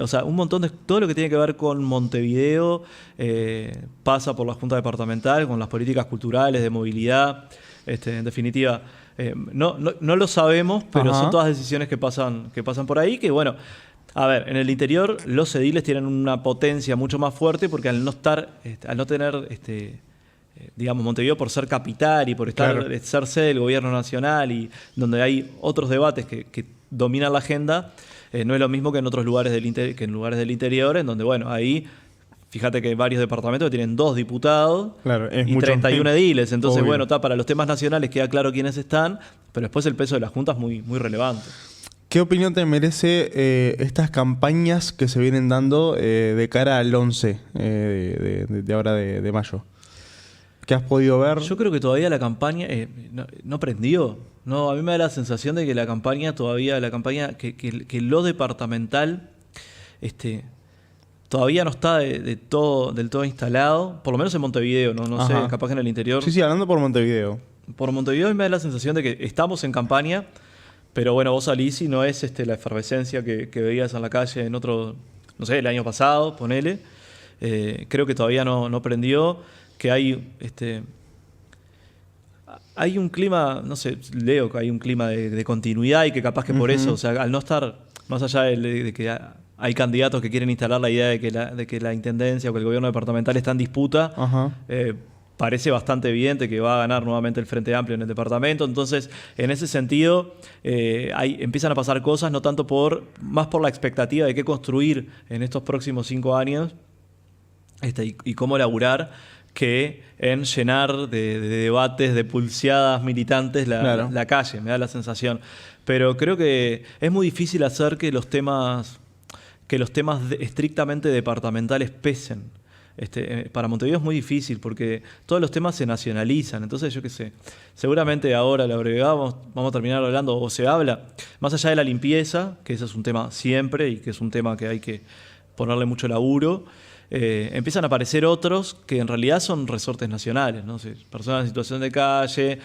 O sea, un montón de... Todo lo que tiene que ver con Montevideo pasa por la Junta Departamental, con las políticas culturales, de movilidad. En definitiva... No lo sabemos, pero son todas decisiones que pasan por ahí, que bueno, a ver, en el interior los ediles tienen una potencia mucho más fuerte porque al no tener, digamos, Montevideo por ser capital y por ser sede del gobierno nacional y donde hay otros debates que dominan la agenda, no es lo mismo que en otros lugares del interior, en donde, bueno, ahí fíjate que hay varios departamentos que tienen 2 diputados Claro, es y mucho 31 ediles. Entonces, obvio. bueno, para los temas nacionales queda claro quiénes están, pero después el peso de la Junta es muy, muy relevante. ¿Qué opinión te merece estas campañas que se vienen dando de cara al 11 de ahora de mayo? ¿Qué has podido ver? Yo creo que todavía la campaña no prendió. No, a mí me da la sensación de que la campaña, que lo departamental todavía no está del todo instalado, por lo menos en Montevideo, no sé, Ajá. capaz que en el interior. Sí, hablando por Montevideo. Por Montevideo a mí me da la sensación de que estamos en campaña, pero bueno, vos salís y no es la efervescencia que veías en la calle en otro, no sé, el año pasado, ponele. Creo que todavía no prendió, que hay un clima, no sé, leo que hay un clima de continuidad y que capaz que por eso, o sea, al no estar, más allá de que hay candidatos que quieren instalar la idea de que la intendencia o que el gobierno departamental está en disputa, Ajá. parece bastante evidente que va a ganar nuevamente el Frente Amplio en el departamento. Entonces, en ese sentido, empiezan a pasar cosas, no tanto más por la expectativa de qué construir en estos próximos 5 años y cómo laburar, que en llenar de debates, de pulseadas militantes Claro. la calle, me da la sensación. Pero creo que es muy difícil hacer que los temas estrictamente departamentales pesen. Para Montevideo es muy difícil porque todos los temas se nacionalizan. Entonces, yo qué sé, seguramente ahora a la brevedad vamos a terminar hablando, o se habla, más allá de la limpieza, que ese es un tema siempre y que es un tema que hay que ponerle mucho laburo. Empiezan a aparecer otros que en realidad son resortes nacionales, ¿no? Personas en situación de calle,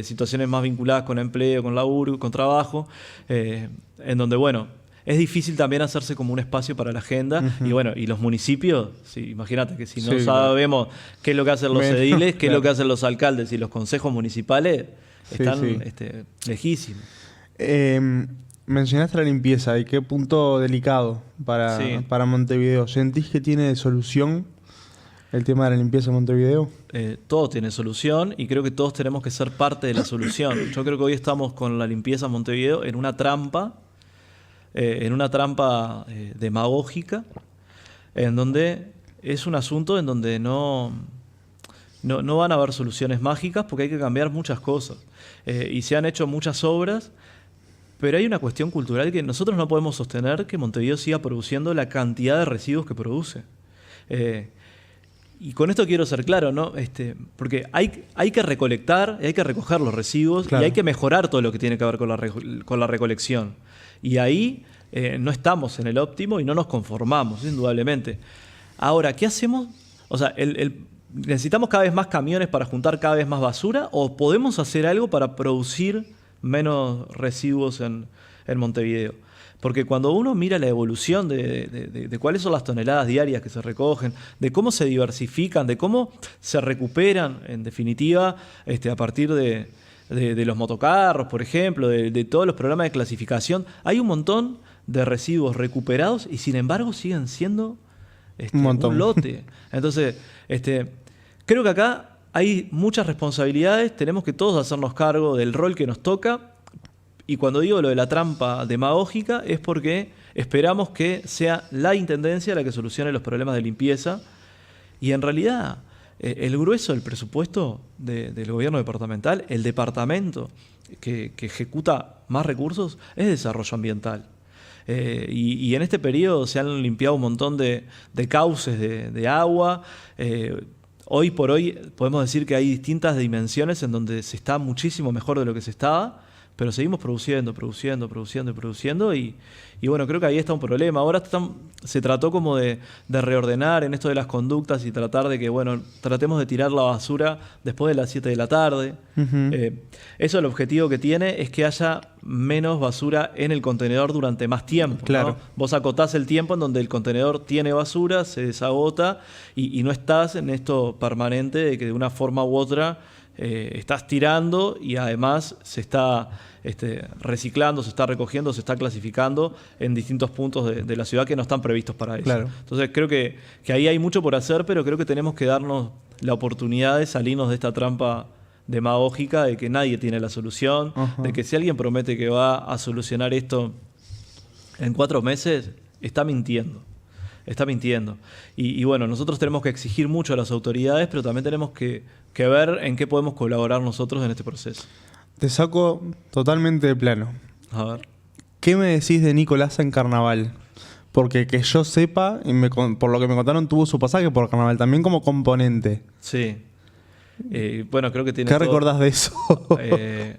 situaciones más vinculadas con empleo, con laburo, con trabajo, en donde, bueno, es difícil también hacerse como un espacio para la agenda. Y bueno, y los municipios, sí, imagínate que si no sabemos qué es lo que hacen los ediles, qué es lo que hacen los alcaldes y los consejos municipales, están lejísimos. Mencionaste la limpieza y qué punto delicado para Montevideo. ¿Sentís que tiene solución el tema de la limpieza en Montevideo? Todo tiene solución y creo que todos tenemos que ser parte de la solución. Yo creo que hoy estamos con la limpieza en Montevideo en una trampa demagógica, en donde es un asunto en donde no van a haber soluciones mágicas porque hay que cambiar muchas cosas. Y se han hecho muchas obras. Pero hay una cuestión cultural que nosotros no podemos sostener que Montevideo siga produciendo la cantidad de residuos que produce. Y con esto quiero ser claro, ¿no? Porque hay que recolectar, hay que recoger los residuos, claro, y hay que mejorar todo lo que tiene que ver con la recolección. Y ahí no estamos en el óptimo y no nos conformamos, indudablemente. Ahora, ¿qué hacemos? O sea, ¿necesitamos cada vez más camiones para juntar cada vez más basura o podemos hacer algo para producir menos residuos en Montevideo? Porque cuando uno mira la evolución de cuáles son las toneladas diarias que se recogen, de cómo se diversifican, de cómo se recuperan, en definitiva, a partir de los motocarros, por ejemplo, de todos los programas de clasificación, hay un montón de residuos recuperados y sin embargo siguen siendo un lote. Entonces, creo que acá hay muchas responsabilidades, tenemos que todos hacernos cargo del rol que nos toca, y cuando digo lo de la trampa demagógica es porque esperamos que sea la intendencia la que solucione los problemas de limpieza, y en realidad el grueso del presupuesto del gobierno departamental, el departamento que ejecuta más recursos, es desarrollo ambiental. Y en este periodo se han limpiado un montón de cauces de agua. Hoy por hoy podemos decir que hay distintas dimensiones en donde se está muchísimo mejor de lo que se estaba, pero seguimos produciendo y bueno, creo que ahí está un problema. Ahora se trató como de reordenar en esto de las conductas y tratar de que, bueno, tratemos de tirar la basura después de las 7 de la tarde. Eso, el objetivo que tiene es que haya menos basura en el contenedor durante más tiempo, claro, ¿no? Vos acotás el tiempo en donde el contenedor tiene basura, se desagota y no estás en esto permanente de que de una forma u otra estás tirando y además se está reciclando, se está recogiendo, se está clasificando en distintos puntos de la ciudad que no están previstos para eso. Claro. Entonces creo que ahí hay mucho por hacer, pero creo que tenemos que darnos la oportunidad de salirnos de esta trampa demagógica de que nadie tiene la solución, de que si alguien promete que va a solucionar esto en 4 meses, está mintiendo. está mintiendo. Y bueno, nosotros tenemos que exigir mucho a las autoridades, pero también tenemos que ver en qué podemos colaborar nosotros en este proceso. Te saco totalmente de plano. A ver. ¿Qué me decís de Nicolasa en Carnaval? Porque que yo sepa, por lo que me contaron, tuvo su pasaje por Carnaval, también como componente. Sí. Bueno, creo que tiene ¿Qué recordás de eso?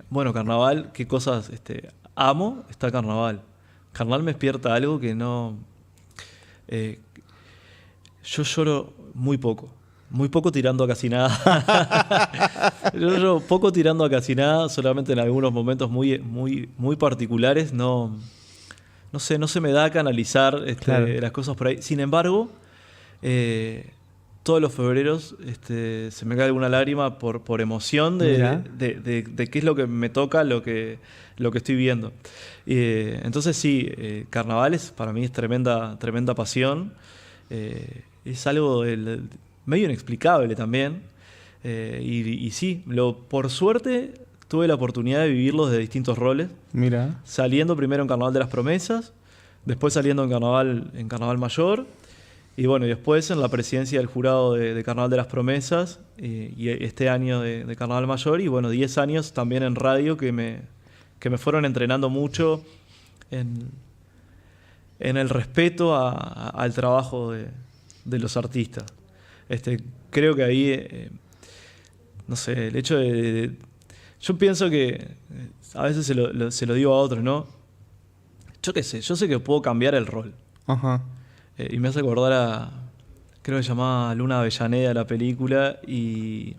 Bueno, Carnaval, qué cosas amo, está Carnaval. Carnaval me despierta algo que no... yo lloro muy poco tirando a casi nada. Yo lloro poco tirando a casi nada, solamente en algunos momentos muy particulares. No sé, no se me da a canalizar Claro. las cosas por ahí. Sin embargo, todos los febreros se me cae alguna lágrima por emoción de qué es lo que me toca, lo que estoy viendo. Entonces sí, Carnavales para mí es tremenda pasión. Es algo medio inexplicable también. Y sí, por suerte tuve la oportunidad de vivirlo desde distintos roles. Mira. Saliendo primero en Carnaval de las Promesas, después saliendo en Carnaval Mayor, y bueno, y después en la presidencia del jurado de Carnaval de las Promesas, y este año de Carnaval Mayor, y bueno, 10 años también en radio que me fueron entrenando mucho en el respeto al trabajo de los artistas. Creo que ahí, no sé, el hecho yo pienso que a veces se lo digo a otros, ¿no? Yo qué sé, yo sé que puedo cambiar el rol. Ajá. Y me hace acordar creo que se llamaba Luna Avellaneda la película, y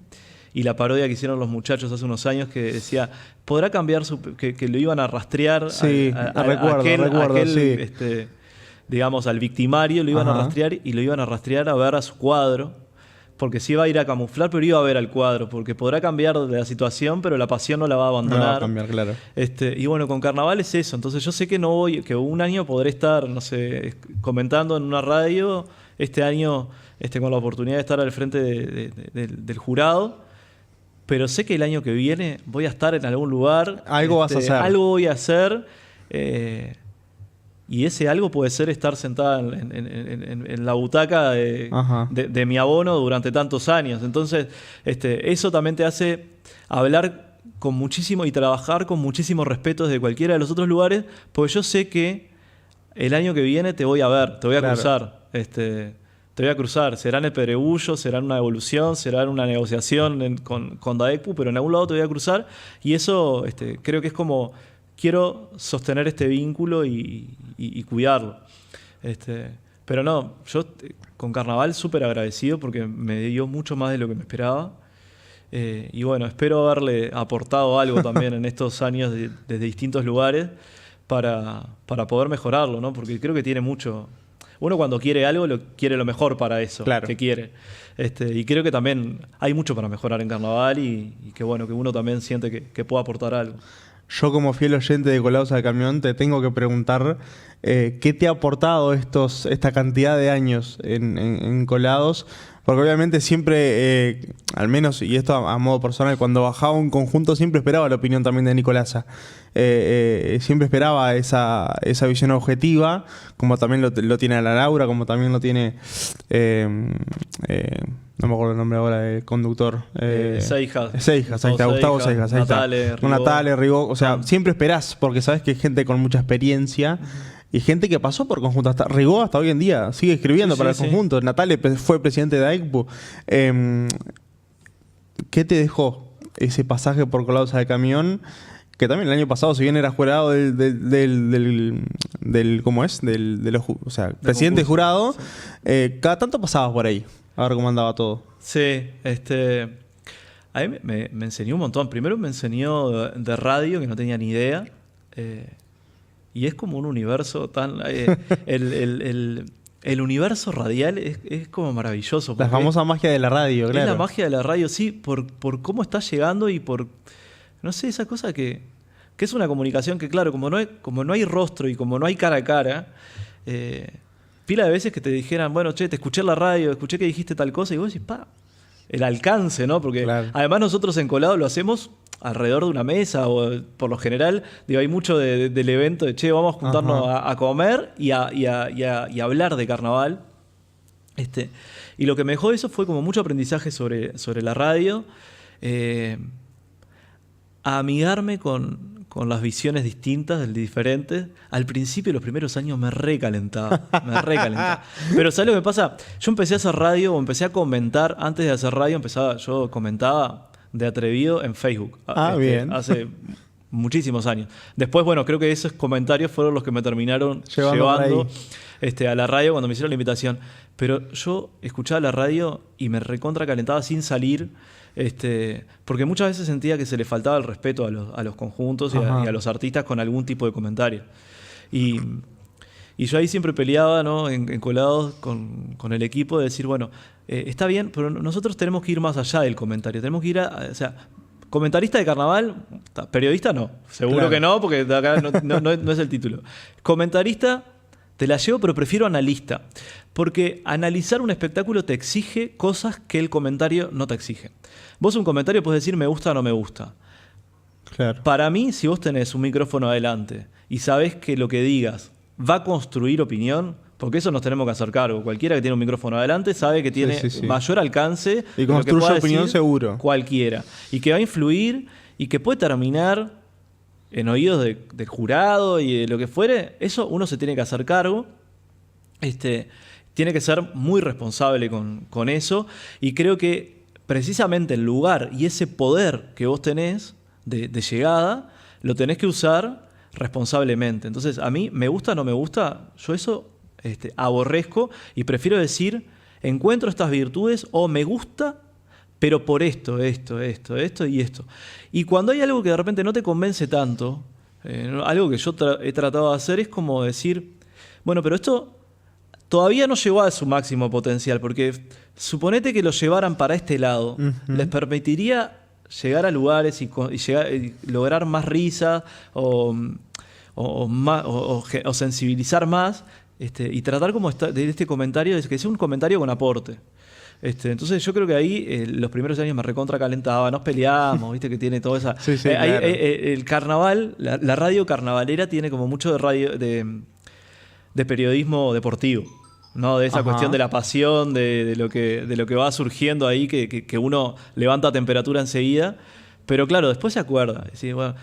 la parodia que hicieron los muchachos hace unos años que decía, ¿podrá cambiar que lo iban a rastrear? Sí, recuerdo, sí. Digamos, al victimario lo iban a rastrear, y lo iban a rastrear a ver a su cuadro, porque sí iba a ir a camuflar, pero iba a ver al cuadro, porque podrá cambiar de la situación, pero la pasión no la va a abandonar. No la va a cambiar, claro. Y bueno, con Carnaval es eso. Entonces yo sé que que un año podré estar, no sé, comentando en una radio, este año con la oportunidad de estar al frente del jurado, pero sé que el año que viene voy a estar en algún lugar. Algo vas a hacer. Algo voy a hacer. Y ese algo puede ser estar sentada en la butaca de mi abono durante tantos años. Entonces, eso también te hace hablar con muchísimo y trabajar con muchísimo respeto desde cualquiera de los otros lugares, porque yo sé que el año que viene te voy a ver, te voy a cruzar. Te voy a cruzar. Será en el Pedregullo, será en una evolución, será en una negociación con Daecpu, pero en algún lado te voy a cruzar. Y eso creo que es como... Quiero sostener este vínculo y cuidarlo. Pero no, yo con Carnaval súper agradecido porque me dio mucho más de lo que me esperaba. Y bueno, espero haberle aportado algo también en estos años desde distintos lugares para poder mejorarlo, ¿no? Porque creo que tiene mucho... Uno cuando quiere algo, quiere lo mejor para eso, claro, que quiere. Y creo que también hay mucho para mejorar en Carnaval y que bueno, que uno también siente que puede aportar algo. Yo como fiel oyente de Colados al Camión te tengo que preguntar ¿qué te ha aportado esta cantidad de años en Colados? Porque obviamente siempre, al menos, y esto a modo personal, cuando bajaba un conjunto siempre esperaba la opinión también de Nicolasa. Siempre esperaba esa visión objetiva, como también lo tiene la Laura, como también lo tiene... no me acuerdo el nombre ahora del conductor. Seijas, ahí está, Gustavo Seijas. Natale, Rigó. O sea, siempre esperás, porque sabes que hay gente con mucha experiencia y gente que pasó por conjunto. Hasta Rigó hasta hoy en día sigue escribiendo para el conjunto. Natale fue presidente de Daecpu. ¿Qué te dejó ese pasaje por Colados al Camión? Que también el año pasado, si bien era jurado ¿cómo es? O sea, presidente jurado, cada tanto pasabas por ahí a ver cómo andaba todo. Sí, a mí me enseñó un montón. Primero me enseñó de radio, que no tenía ni idea. Y es como un universo tan... el universo radial es como maravilloso. La famosa magia de la radio, claro. Es la magia de la radio, sí, por cómo está llegando y por... No sé, esa cosa que es una comunicación que, claro, como no hay rostro y como no hay cara a cara, pila de veces que te dijeran, bueno, che, te escuché en la radio, escuché que dijiste tal cosa, y vos decís, el alcance, ¿no? Porque además nosotros en Colado lo hacemos alrededor de una mesa, o por lo general, hay mucho del evento de, che, vamos a juntarnos a comer y a hablar de Carnaval. Y lo que me dejó eso fue como mucho aprendizaje sobre la radio, a amigarme con las visiones distintas, diferentes. Al principio, los primeros años, me recalentaba. Pero ¿sabes lo que pasa? Yo empecé a hacer radio, o empecé a comentar. Antes de hacer radio, yo comentaba de atrevido en Facebook. Bien. Hace muchísimos años. Después, bueno, creo que esos comentarios fueron los que me terminaron llevando a la radio cuando me hicieron la invitación. Pero yo escuchaba la radio y me recontra calentaba sin salir. Porque muchas veces sentía que se le faltaba el respeto a los conjuntos y a los artistas con algún tipo de comentario. Y yo ahí siempre peleaba, ¿no? en colados con el equipo, de decir, bueno, está bien, pero nosotros tenemos que ir más allá del comentario. Tenemos que ir o sea, comentarista de carnaval, periodista no, seguro que no, porque de acá no es el título. Comentarista, te la llevo, pero prefiero analista. Porque analizar un espectáculo te exige cosas que el comentario no te exige. Vos un comentario podés decir me gusta o no me gusta. Claro. Para mí, si vos tenés un micrófono adelante y sabés que lo que digas va a construir opinión, porque eso nos tenemos que hacer cargo. Cualquiera que tiene un micrófono adelante sabe que tiene mayor alcance. Y construye opinión seguro. Cualquiera. Y que va a influir y que puede terminar en oídos del jurado y de lo que fuere. Eso uno se tiene que hacer cargo. Tiene que ser muy responsable con eso. Y creo que precisamente el lugar y ese poder que vos tenés de llegada, lo tenés que usar responsablemente. Entonces, a mí, me gusta o no me gusta, yo eso aborrezco y prefiero decir, encuentro estas virtudes o me gusta, pero por esto y esto. Y cuando hay algo que de repente no te convence tanto, algo que yo he tratado de hacer es como decir, bueno, pero esto todavía no llegó a su máximo potencial, porque suponete que lo llevaran para este lado, les permitiría llegar a lugares y lograr más risa o sensibilizar más, y tratar como de este comentario, de que sea un comentario con aporte. Entonces yo creo que ahí los primeros años me recontra calentaba, nos peleábamos, viste que tiene toda esa... Claro. El carnaval, la radio carnavalera tiene como mucho de periodismo deportivo, ¿no? De esa cuestión de la pasión, de lo que va surgiendo ahí, que uno levanta temperatura enseguida. Pero claro, después se acuerda. ¿Sí? Bueno,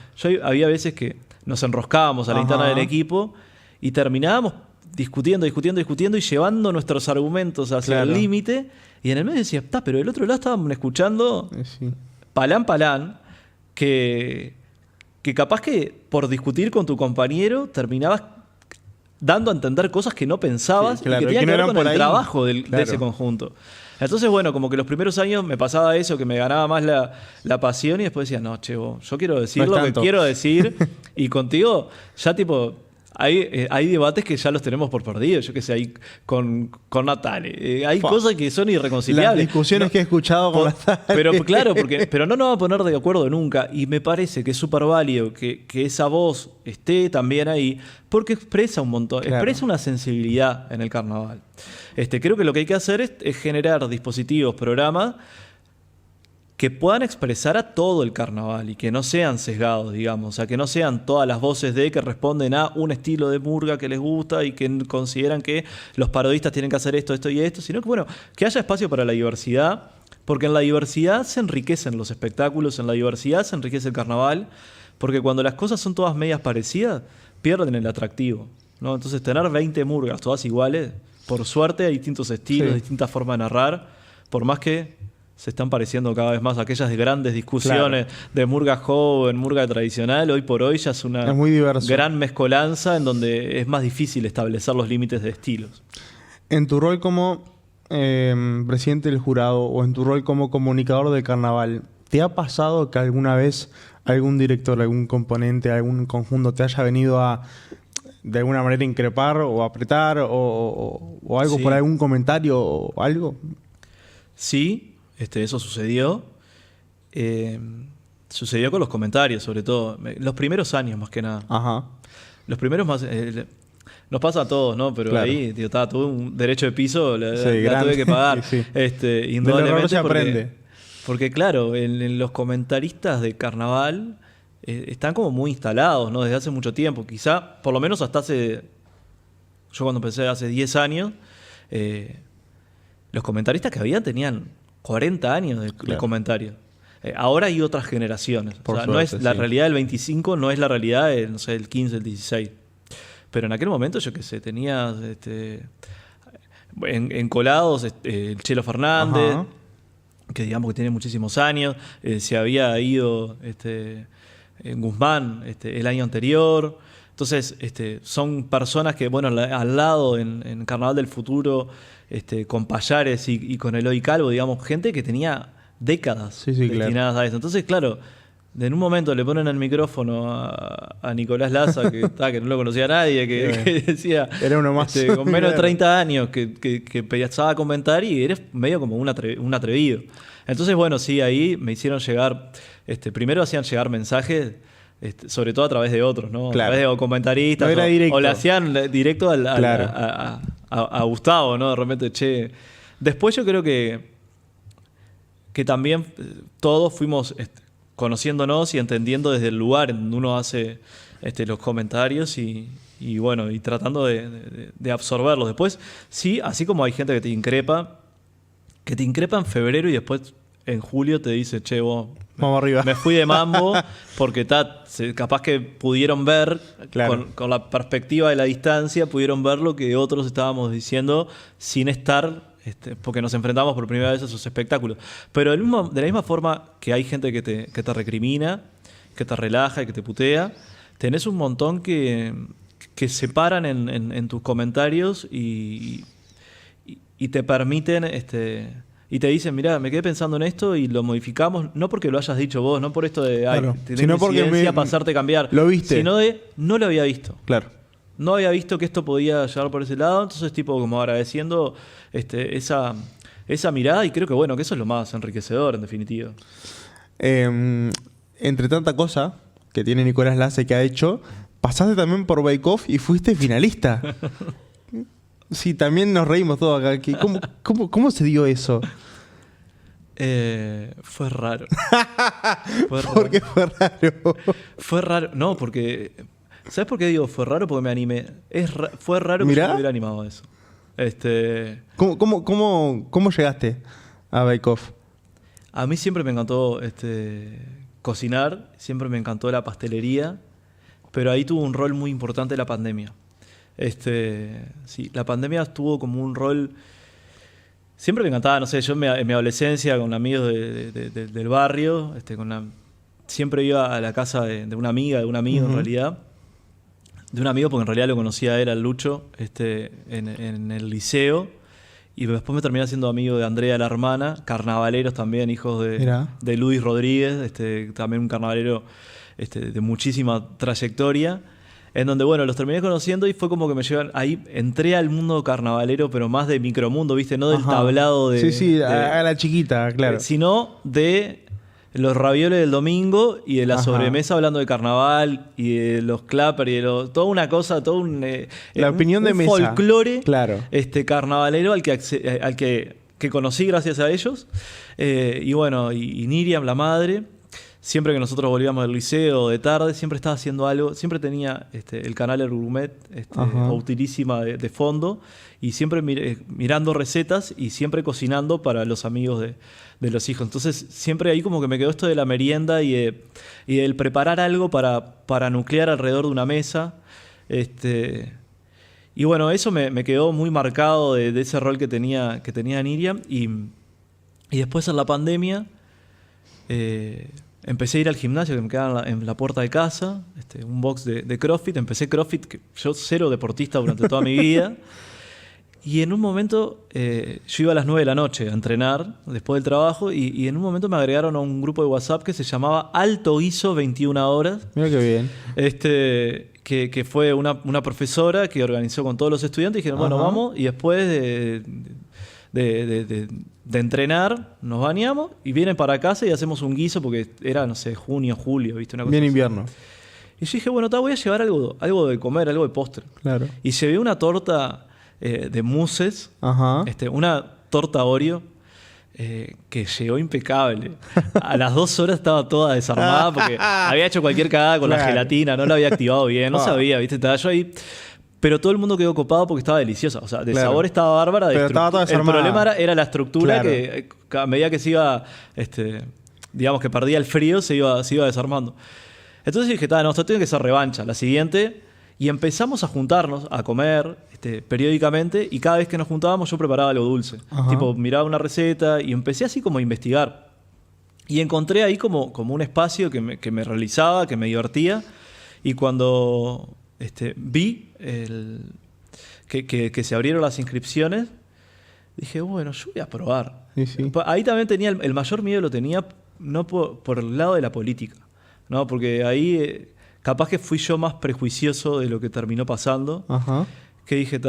había veces que nos enroscábamos a la interna del equipo y terminábamos discutiendo y llevando nuestros argumentos hacia el límite. Y en el medio decía, pero del otro lado estaban escuchando palán, que capaz que por discutir con tu compañero terminabas dando a entender cosas que no pensabas y que tenían que ver con el trabajo de ese conjunto. Entonces, bueno, como que los primeros años me pasaba eso, que me ganaba más la pasión y después decía, no, che, yo quiero decir lo que quiero decir y contigo ya tipo... Hay debates que ya los tenemos por perdidos, yo qué sé, ahí con Natale. Hay cosas que son irreconciliables. Las discusiones que he escuchado con Natale. Pero claro, pero no nos vamos a poner de acuerdo nunca. Y me parece que es súper válido que esa voz esté también ahí, porque expresa un montón, expresa una sensibilidad en el carnaval. Creo que lo que hay que hacer es generar dispositivos, programas que puedan expresar a todo el carnaval y que no sean sesgados, digamos. O sea, que no sean todas las voces que responden a un estilo de murga que les gusta y que consideran que los parodistas tienen que hacer esto y esto, sino que, bueno, que haya espacio para la diversidad, porque en la diversidad se enriquecen los espectáculos, en la diversidad se enriquece el carnaval, porque cuando las cosas son todas medias parecidas, pierden el atractivo, ¿no? Entonces, tener 20 murgas todas iguales, por suerte hay distintos estilos, distintas formas de narrar, por más que se están pareciendo cada vez más a aquellas grandes discusiones de murga joven, murga tradicional. Hoy por hoy ya es una gran mezcolanza en donde es más difícil establecer los límites de estilos. En tu rol como presidente del jurado o en tu rol como comunicador del carnaval, ¿te ha pasado que alguna vez algún director, algún componente, algún conjunto te haya venido a de alguna manera increpar o apretar o algo por algún comentario o algo? Sí. Eso sucedió. Sucedió con los comentarios, sobre todo. Los primeros años, más que nada. Ajá. Los primeros más... nos pasa a todos, ¿no? Pero ahí, tuve un derecho de piso, la tuve que pagar. Indudablemente. Del error se aprende. Porque, claro, en los comentaristas de carnaval están como muy instalados, ¿no? Desde hace mucho tiempo. Quizá, por lo menos hasta hace... Yo cuando empecé hace 10 años... los comentaristas que había tenían 40 años de Claro. comentario. Ahora hay otras generaciones. Por O sea, no suerte, es la sí. realidad del 25, no es la realidad del, no sé, del 15, del 16. Pero en aquel momento, yo qué sé, tenía encolados el Chelo Fernández, Ajá. que digamos que tiene muchísimos años. Se había ido en Guzmán el año anterior. Entonces, son personas que, bueno, al lado en Carnaval del Futuro, con Payares y con Eloy Calvo, digamos, gente que tenía décadas Sí, sí, claro. destinadas a eso. Entonces, claro, en un momento le ponen el micrófono a Nicolás Laza, que no lo conocía nadie, que decía, Era uno más. con menos de Claro. 30 años, que empezaba a comentar y eres medio como un atrevido. Entonces, bueno, sí, ahí me hicieron llegar, primero hacían llegar mensajes, sobre todo a través de otros, ¿no? Claro. A través de comentaristas. No era directo. O le hacían directo Claro. a Gustavo, ¿no? De repente, che. Después yo creo que también todos fuimos conociéndonos y entendiendo desde el lugar en donde uno hace los comentarios y bueno, y tratando de absorberlos. Después, sí, así como hay gente que te increpa en febrero y después en julio te dice, che, vos, Vamos arriba. me fui de mambo porque capaz que pudieron ver, Claro. con la perspectiva de la distancia, pudieron ver lo que otros estábamos diciendo sin estar, porque nos enfrentamos por primera vez a esos espectáculos. Pero de la misma forma que hay gente que te recrimina, que te relaja y que te putea, tenés un montón que se paran en tus comentarios y te permiten y te dicen, mirá, me quedé pensando en esto y lo modificamos, no porque lo hayas dicho vos, no por esto de Claro. tener Sino porque incidencia para hacerte cambiar, lo viste. sino de no lo había visto. Claro. No había visto que esto podía llegar por ese lado, entonces tipo como agradeciendo esa mirada y creo que bueno, que eso es lo más enriquecedor en definitiva. Entre tanta cosa que tiene Nicolás Lace que ha hecho, pasaste también por Bake Off y fuiste finalista. Sí, también nos reímos todos acá. ¿Cómo se dio eso? Fue raro. Fue raro. ¿Por qué fue raro? Fue raro. No, porque... ¿Sabes por qué digo fue raro? Porque me animé. Fue raro que ¿Mirá? yo me hubiera animado a eso. ¿Cómo llegaste a Bake Off? A mí siempre me encantó cocinar, siempre me encantó la pastelería, pero ahí tuvo un rol muy importante la pandemia. Sí, la pandemia tuvo como un rol... Siempre me encantaba, no sé, yo en mi adolescencia con amigos del barrio, siempre iba a la casa de una amiga, de un amigo en realidad. De un amigo porque en realidad lo conocía a él, al Lucho, en el liceo. Y después me terminé siendo amigo de Andrea, la hermana, carnavaleros también, hijos de Luis Rodríguez, también un carnavalero de muchísima trayectoria. En donde, bueno, los terminé conociendo y fue como que me llevan... Ahí entré al mundo carnavalero, pero más de micromundo, ¿viste? No del tablado de... Sí, a la chiquita, claro. Sino de los ravioles del domingo y de la sobremesa hablando de carnaval y de los clappers y de toda una cosa, todo la opinión de mesa. Folclore, claro. Carnavalero al que conocí gracias a ellos. Y bueno, y Miriam, la madre... Siempre que nosotros volvíamos del liceo de tarde, siempre estaba haciendo algo, siempre tenía el canal El Gourmet, o Utilísima de fondo, y siempre mirando recetas y siempre cocinando para los amigos de los hijos. Entonces siempre ahí como que me quedó esto de la merienda y del preparar algo para nuclear alrededor de una mesa. Y bueno, eso me quedó muy marcado de ese rol que tenía Miriam. Y después en la pandemia... empecé a ir al gimnasio que me quedaba en la puerta de casa, un box de CrossFit. Empecé CrossFit, que yo cero deportista durante toda mi vida. Y en un momento yo iba a las 9 de la noche a entrenar después del trabajo y en un momento me agregaron a un grupo de WhatsApp que se llamaba Alto ISO 21 horas. Mira qué bien. Que fue una profesora que organizó con todos los estudiantes y dijeron, bueno, vamos, y después de entrenar, nos bañamos y vienen para casa y hacemos un guiso porque era, no sé, junio, julio, ¿viste? Una cosa Bien así. invierno. Y yo dije, bueno, voy a llevar algo de comer, algo de postre. Claro. Y llevé una torta de mousses, Ajá. una torta Oreo que llegó impecable. A las 2 horas estaba toda desarmada porque había hecho cualquier cagada con la gelatina, no la había activado bien, no sabía, ¿viste? Estaba yo ahí Pero todo el mundo quedó copado porque estaba deliciosa. O sea, de Claro. sabor estaba bárbara. Pero estaba toda El desarmada. problema era la estructura Claro. que a medida que se iba, digamos que perdía el frío, se iba desarmando. Entonces dije, no, esto tiene que ser revancha. La siguiente, y empezamos a juntarnos, a comer periódicamente, y cada vez que nos juntábamos yo preparaba algo dulce. Ajá. Tipo, miraba una receta y empecé así como a investigar. Y encontré ahí como un espacio que me realizaba, que me divertía. Y cuando vi que se abrieron las inscripciones, dije, bueno, yo voy a probar. Sí, sí. Ahí también tenía el mayor miedo, lo tenía no por el lado de la política, ¿no? Porque ahí capaz que fui yo más prejuicioso de lo que terminó pasando, Ajá. que dije,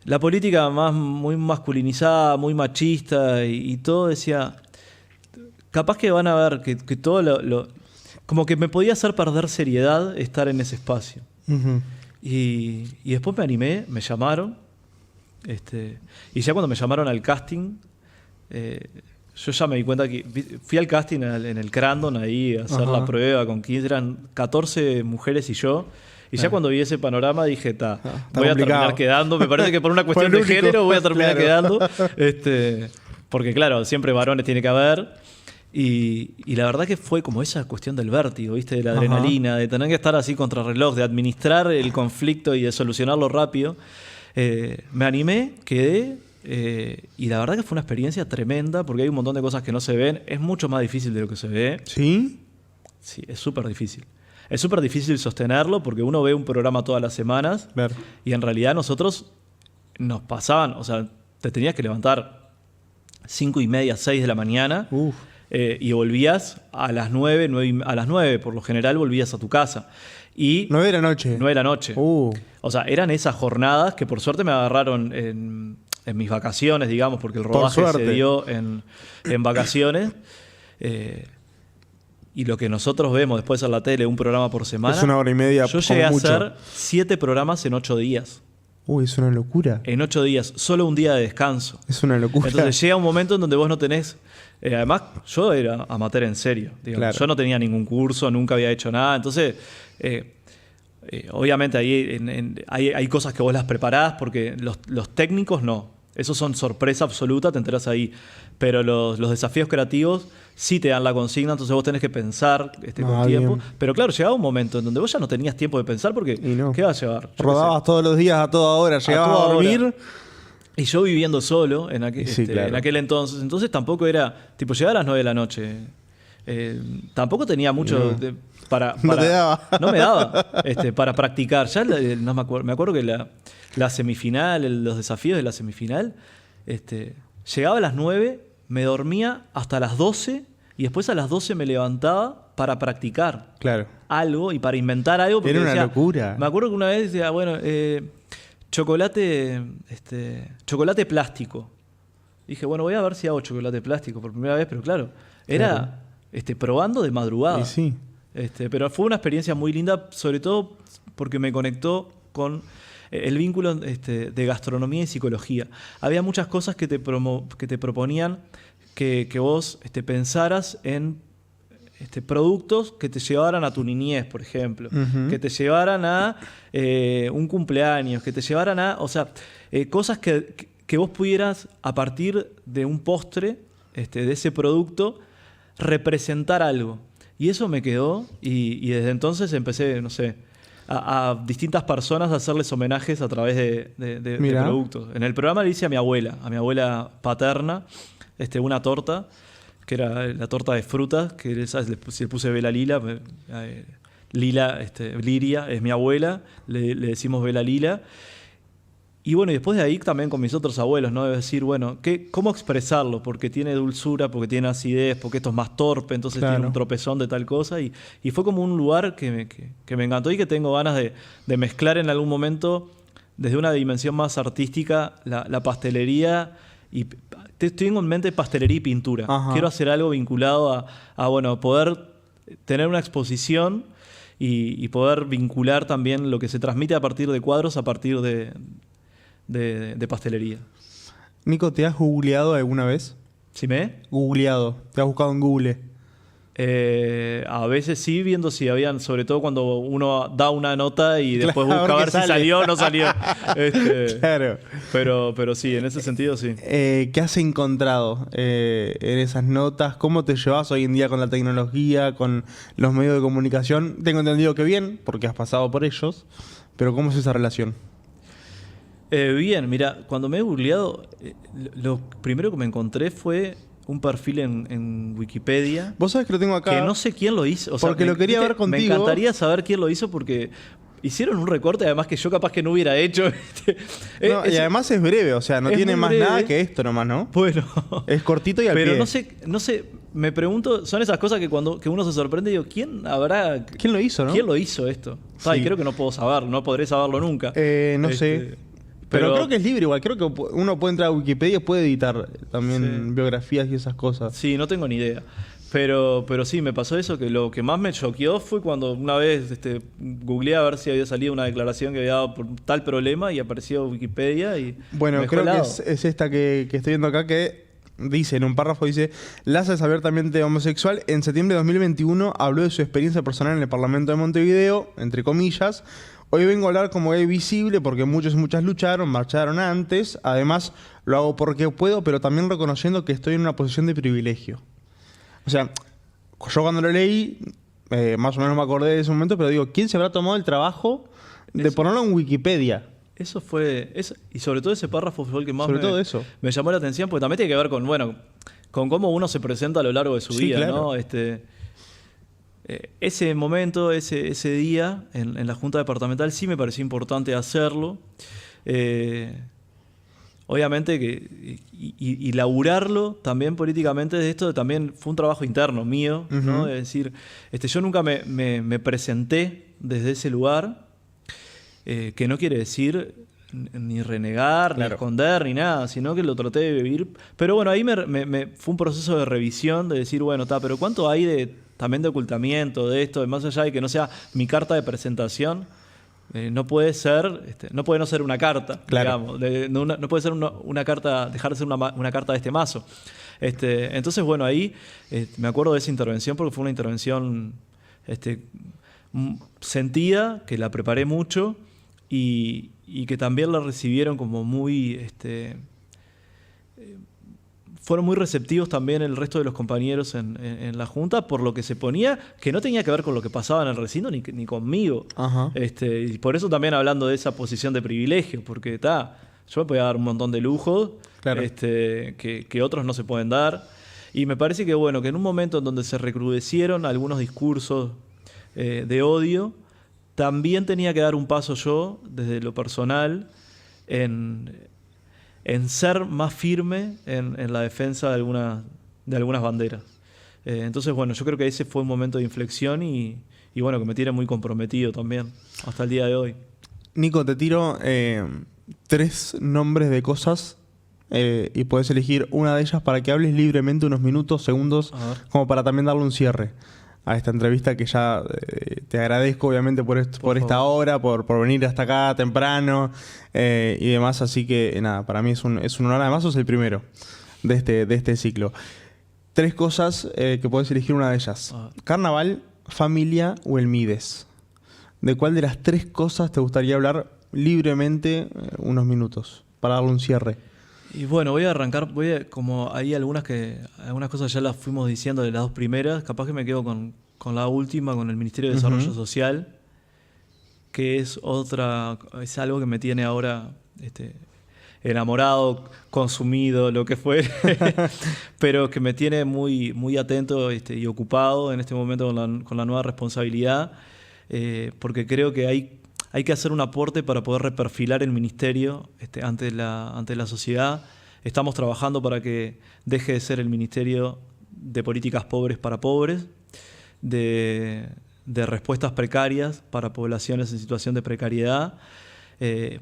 la política muy masculinizada, muy machista y todo, decía, capaz que van a ver que todo como que me podía hacer perder seriedad estar en ese espacio. Ujú. Y después me animé, me llamaron, y ya cuando me llamaron al casting, yo ya me di cuenta que fui al casting en el Crandon ahí a hacer Ajá. la prueba con 15, eran 14 mujeres y yo. Y ya cuando vi ese panorama dije, está voy a terminar complicado. quedando. Me parece que por una Fue cuestión el de único. género voy a terminar Claro. quedando. Porque claro, siempre varones tiene que haber. Y la verdad que fue como esa cuestión del vértigo, ¿viste? De la Ajá. adrenalina, de tener que estar así contra reloj, de administrar el conflicto y de solucionarlo rápido. Me animé, quedé, y la verdad que fue una experiencia tremenda porque hay un montón de cosas que no se ven. Es mucho más difícil de lo que se ve. ¿Sí? Sí, es súper difícil. Es súper difícil sostenerlo porque uno ve un programa todas las semanas Claro. y en realidad nosotros nos pasaban, o sea, te tenías que levantar 5:30, 6 de la mañana. Uf. Y volvías a las 9, a las 9, por lo general volvías a tu casa. Y 9 de la noche. 9 de la noche. O sea, eran esas jornadas que por suerte me agarraron en mis vacaciones, digamos, porque el Por rodaje se suerte. dio en vacaciones. Y lo que nosotros vemos después en la tele, un programa por semana. Es 1 hora y media. Yo como llegué a mucho. hacer 7 programas en 8 días. Uy, es una locura. En 8 días, solo un día de descanso. Es una locura. Entonces llega un momento en donde vos no tenés... además, yo era amateur en serio. Digamos. Claro. Yo no tenía ningún curso, nunca había hecho nada. Entonces, obviamente ahí hay cosas que vos las preparás porque los técnicos no. Esos son sorpresa absoluta, te enterás ahí. Pero los desafíos creativos sí te dan la consigna, entonces vos tenés que pensar con tiempo. Bien. Pero claro, llegaba un momento en donde vos ya no tenías tiempo de pensar porque Y no. ¿qué vas a llevar? Yo qué sé. Rodabas todos los días a toda hora, llegabas toda a dormir. hora. Y yo viviendo solo en Sí, claro. aquel entonces tampoco era, tipo, llegar a las 9 de la noche. Tampoco tenía mucho No. para... No te daba. No me daba para practicar. Ya no me acuerdo que la semifinal, los desafíos de la semifinal, llegaba a las 9, me dormía hasta las 12 y después a las 12 me levantaba para practicar Claro. algo y para inventar algo. Porque Era una decía- locura. Me acuerdo que una vez decía, bueno, chocolate plástico. Dije, bueno, voy a ver si hago chocolate plástico por primera vez, pero claro, era probando de madrugada. Y sí. Pero fue una experiencia muy linda, sobre todo porque me conectó con el vínculo de gastronomía y psicología. Había muchas cosas que te proponían que vos pensaras en productos que te llevaran a tu niñez, por ejemplo, Ujú. que te llevaran a un cumpleaños, que te llevaran a, o sea, cosas que vos pudieras, a partir de un postre, de ese producto, representar algo. Y eso me quedó y desde entonces empecé, no sé, a distintas personas a hacerles homenajes a través de Mirá. productos. En el programa le hice a mi abuela paterna, una torta, que era la torta de frutas, que ¿sabes? Le puse Vela Lila. Lila, Liria, es mi abuela, le decimos Vela Lila. Y bueno, y después de ahí también con mis otros abuelos, ¿no? De decir, bueno, ¿cómo expresarlo? Porque tiene dulzura, porque tiene acidez, porque esto es más torpe, entonces Claro. tiene un tropezón de tal cosa. Y fue como un lugar que me encantó y que tengo ganas de mezclar en algún momento desde una dimensión más artística la pastelería. Y tengo en mente pastelería y pintura. Ajá. Quiero hacer algo vinculado a bueno, poder tener una exposición y poder vincular también lo que se transmite a partir de cuadros a partir de pastelería. Nico, ¿te has googleado alguna vez? ¿Sí me? Googleado. ¿Te has buscado en Google? A veces sí, viendo si habían, sobre todo cuando uno da una nota y después Claro, busca a ver que si sale. salió o no salió. Claro. Pero sí, en ese sentido sí. ¿Qué has encontrado en esas notas? ¿Cómo te llevas hoy en día con la tecnología, con los medios de comunicación? Tengo entendido que bien, porque has pasado por ellos, pero ¿cómo es esa relación? Bien, mira, cuando me he googleado, lo primero que me encontré fue un perfil en Wikipedia. Vos sabés que lo tengo acá. Que no sé quién lo hizo. O sea, Porque lo quería ver Me contigo. encantaría saber quién lo hizo porque hicieron un recorte, además que yo capaz que no hubiera hecho. No, y además es breve, o sea, no es tiene muy más breve. nada que esto nomás, ¿no? Bueno. Es cortito y al Pero pie. no sé, me pregunto, son esas cosas que que uno se sorprende y digo, ¿Quién lo hizo, no? ¿Quién lo hizo esto? Sí. Ay, creo que no puedo saberlo, no podré saberlo nunca. No sé. Pero creo que es libre igual. Creo que uno puede entrar a Wikipedia y puede editar también Sí. biografías y esas cosas. Sí, no tengo ni idea. Pero sí, me pasó eso, que lo que más me choqueó fue cuando una vez googleé a ver si había salido una declaración que había dado por tal problema y apareció Wikipedia y Bueno, me dejó creo que helado. es esta que estoy viendo acá que dice, en un párrafo dice, Laza es abiertamente homosexual. En septiembre de 2021 habló de su experiencia personal en el Parlamento de Montevideo, entre comillas. Hoy vengo a hablar como gay visible porque muchos y muchas lucharon, marcharon antes. Además, lo hago porque puedo, pero también reconociendo que estoy en una posición de privilegio. O sea, yo cuando lo leí, más o menos me acordé de ese momento, pero digo, ¿quién se habrá tomado el trabajo de ponerlo en Wikipedia? Eso fue, y sobre todo ese párrafo fue el que más Sobre todo eso. me llamó la atención, porque también tiene que ver con, bueno, con cómo uno se presenta a lo largo de su Sí, vida, claro. ¿no? Ese momento, ese día en la Junta Departamental sí me pareció importante hacerlo. Obviamente que y laburarlo también políticamente de esto también fue un trabajo interno mío, ¿no? Ujú. Es decir, yo nunca me presenté desde ese lugar, que no quiere decir ni renegar, ni Claro. esconder, ni nada, sino que lo traté de vivir. Pero bueno, ahí fue un proceso de revisión, de decir, bueno, pero ¿cuánto hay también de ocultamiento de esto? Más allá de que no sea mi carta de presentación, no puede ser, no puede no ser una carta, Claro. digamos. No puede ser una carta, dejar de ser una carta de este mazo. Entonces, bueno, ahí me acuerdo de esa intervención porque fue una intervención sentida, que la preparé mucho y que también la recibieron como muy... fueron muy receptivos también el resto de los compañeros en la Junta por lo que se ponía, que no tenía que ver con lo que pasaba en el recinto ni conmigo. Ajá. Y por eso también hablando de esa posición de privilegio, porque yo me podía dar un montón de lujos, Claro. que otros no se pueden dar. Y me parece que bueno, que en un momento en donde se recrudecieron algunos discursos de odio, también tenía que dar un paso yo, desde lo personal, en ser más firme en la defensa de algunas banderas. Entonces, bueno, yo creo que ese fue un momento de inflexión y bueno, que me tiene muy comprometido también, hasta el día de hoy. Nico, te tiro 3 nombres de cosas y puedes elegir una de ellas para que hables libremente unos minutos, segundos, A ver. como para también darle un cierre a esta entrevista que ya te agradezco obviamente por esta favor. hora, por venir hasta acá temprano y demás. Así que nada, para mí es un honor. Además sos el primero de este ciclo. 3 cosas que puedes elegir una de ellas. A ver. Carnaval, familia o el Mides. ¿De cuál de las 3 cosas te gustaría hablar libremente unos minutos para darle un cierre? Y bueno, voy a arrancar, como hay algunas cosas ya las fuimos diciendo de las 2 primeras, capaz que me quedo con la última, con el Ministerio de Desarrollo Ujú. Social, que es algo que me tiene ahora enamorado, consumido, lo que fuere, pero que me tiene muy, muy atento y ocupado en este momento con la nueva responsabilidad, porque creo que hay que hacer un aporte para poder reperfilar el ministerio ante la sociedad. Estamos trabajando para que deje de ser el Ministerio de Políticas Pobres para Pobres, de respuestas precarias para poblaciones en situación de precariedad,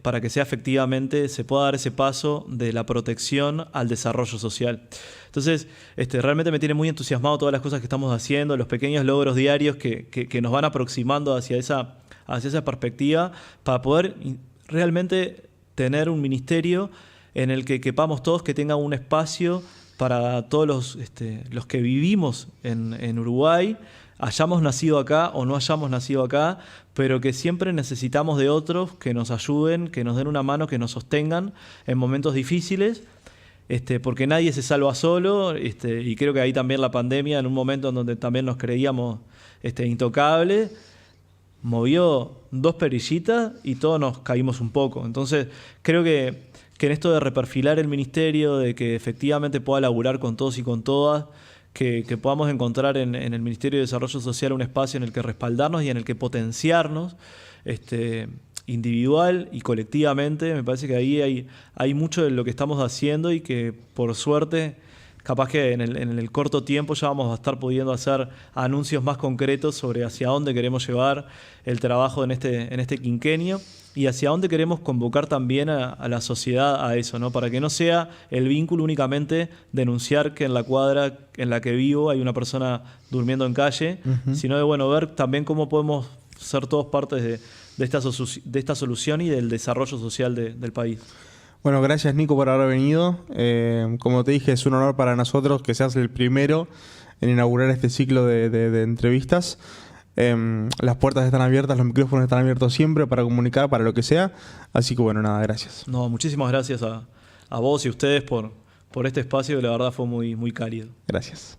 para que sea efectivamente, se pueda dar ese paso de la protección al desarrollo social. Entonces, realmente me tiene muy entusiasmado todas las cosas que estamos haciendo, los pequeños logros diarios que nos van aproximando hacia esa perspectiva, para poder realmente tener un ministerio en el que quepamos todos, que tenga un espacio para todos los que vivimos en Uruguay, hayamos nacido acá o no hayamos nacido acá, pero que siempre necesitamos de otros que nos ayuden, que nos den una mano, que nos sostengan en momentos difíciles, porque nadie se salva solo, y creo que ahí también la pandemia, en un momento en donde también nos creíamos intocables, movió 2 perillitas y todos nos caímos un poco. Entonces creo que en esto de reperfilar el ministerio, de que efectivamente pueda laburar con todos y con todas, que podamos encontrar en el Ministerio de Desarrollo Social un espacio en el que respaldarnos y en el que potenciarnos individual y colectivamente. Me parece que ahí hay mucho de lo que estamos haciendo y que por suerte capaz que en el corto tiempo ya vamos a estar pudiendo hacer anuncios más concretos sobre hacia dónde queremos llevar el trabajo en este quinquenio y hacia dónde queremos convocar también a la sociedad a eso, ¿no? Para que no sea el vínculo únicamente denunciar que en la cuadra en la que vivo hay una persona durmiendo en calle, sino de ver también cómo podemos ser todos partes de esta solución y del desarrollo social del país. Bueno, gracias Nico por haber venido. Como te dije, es un honor para nosotros que seas el primero en inaugurar este ciclo de entrevistas. Las puertas están abiertas, los micrófonos están abiertos siempre para comunicar, para lo que sea. Así que bueno, nada, gracias. No, muchísimas gracias a vos y a ustedes por este espacio que la verdad fue muy, muy cálido. Gracias.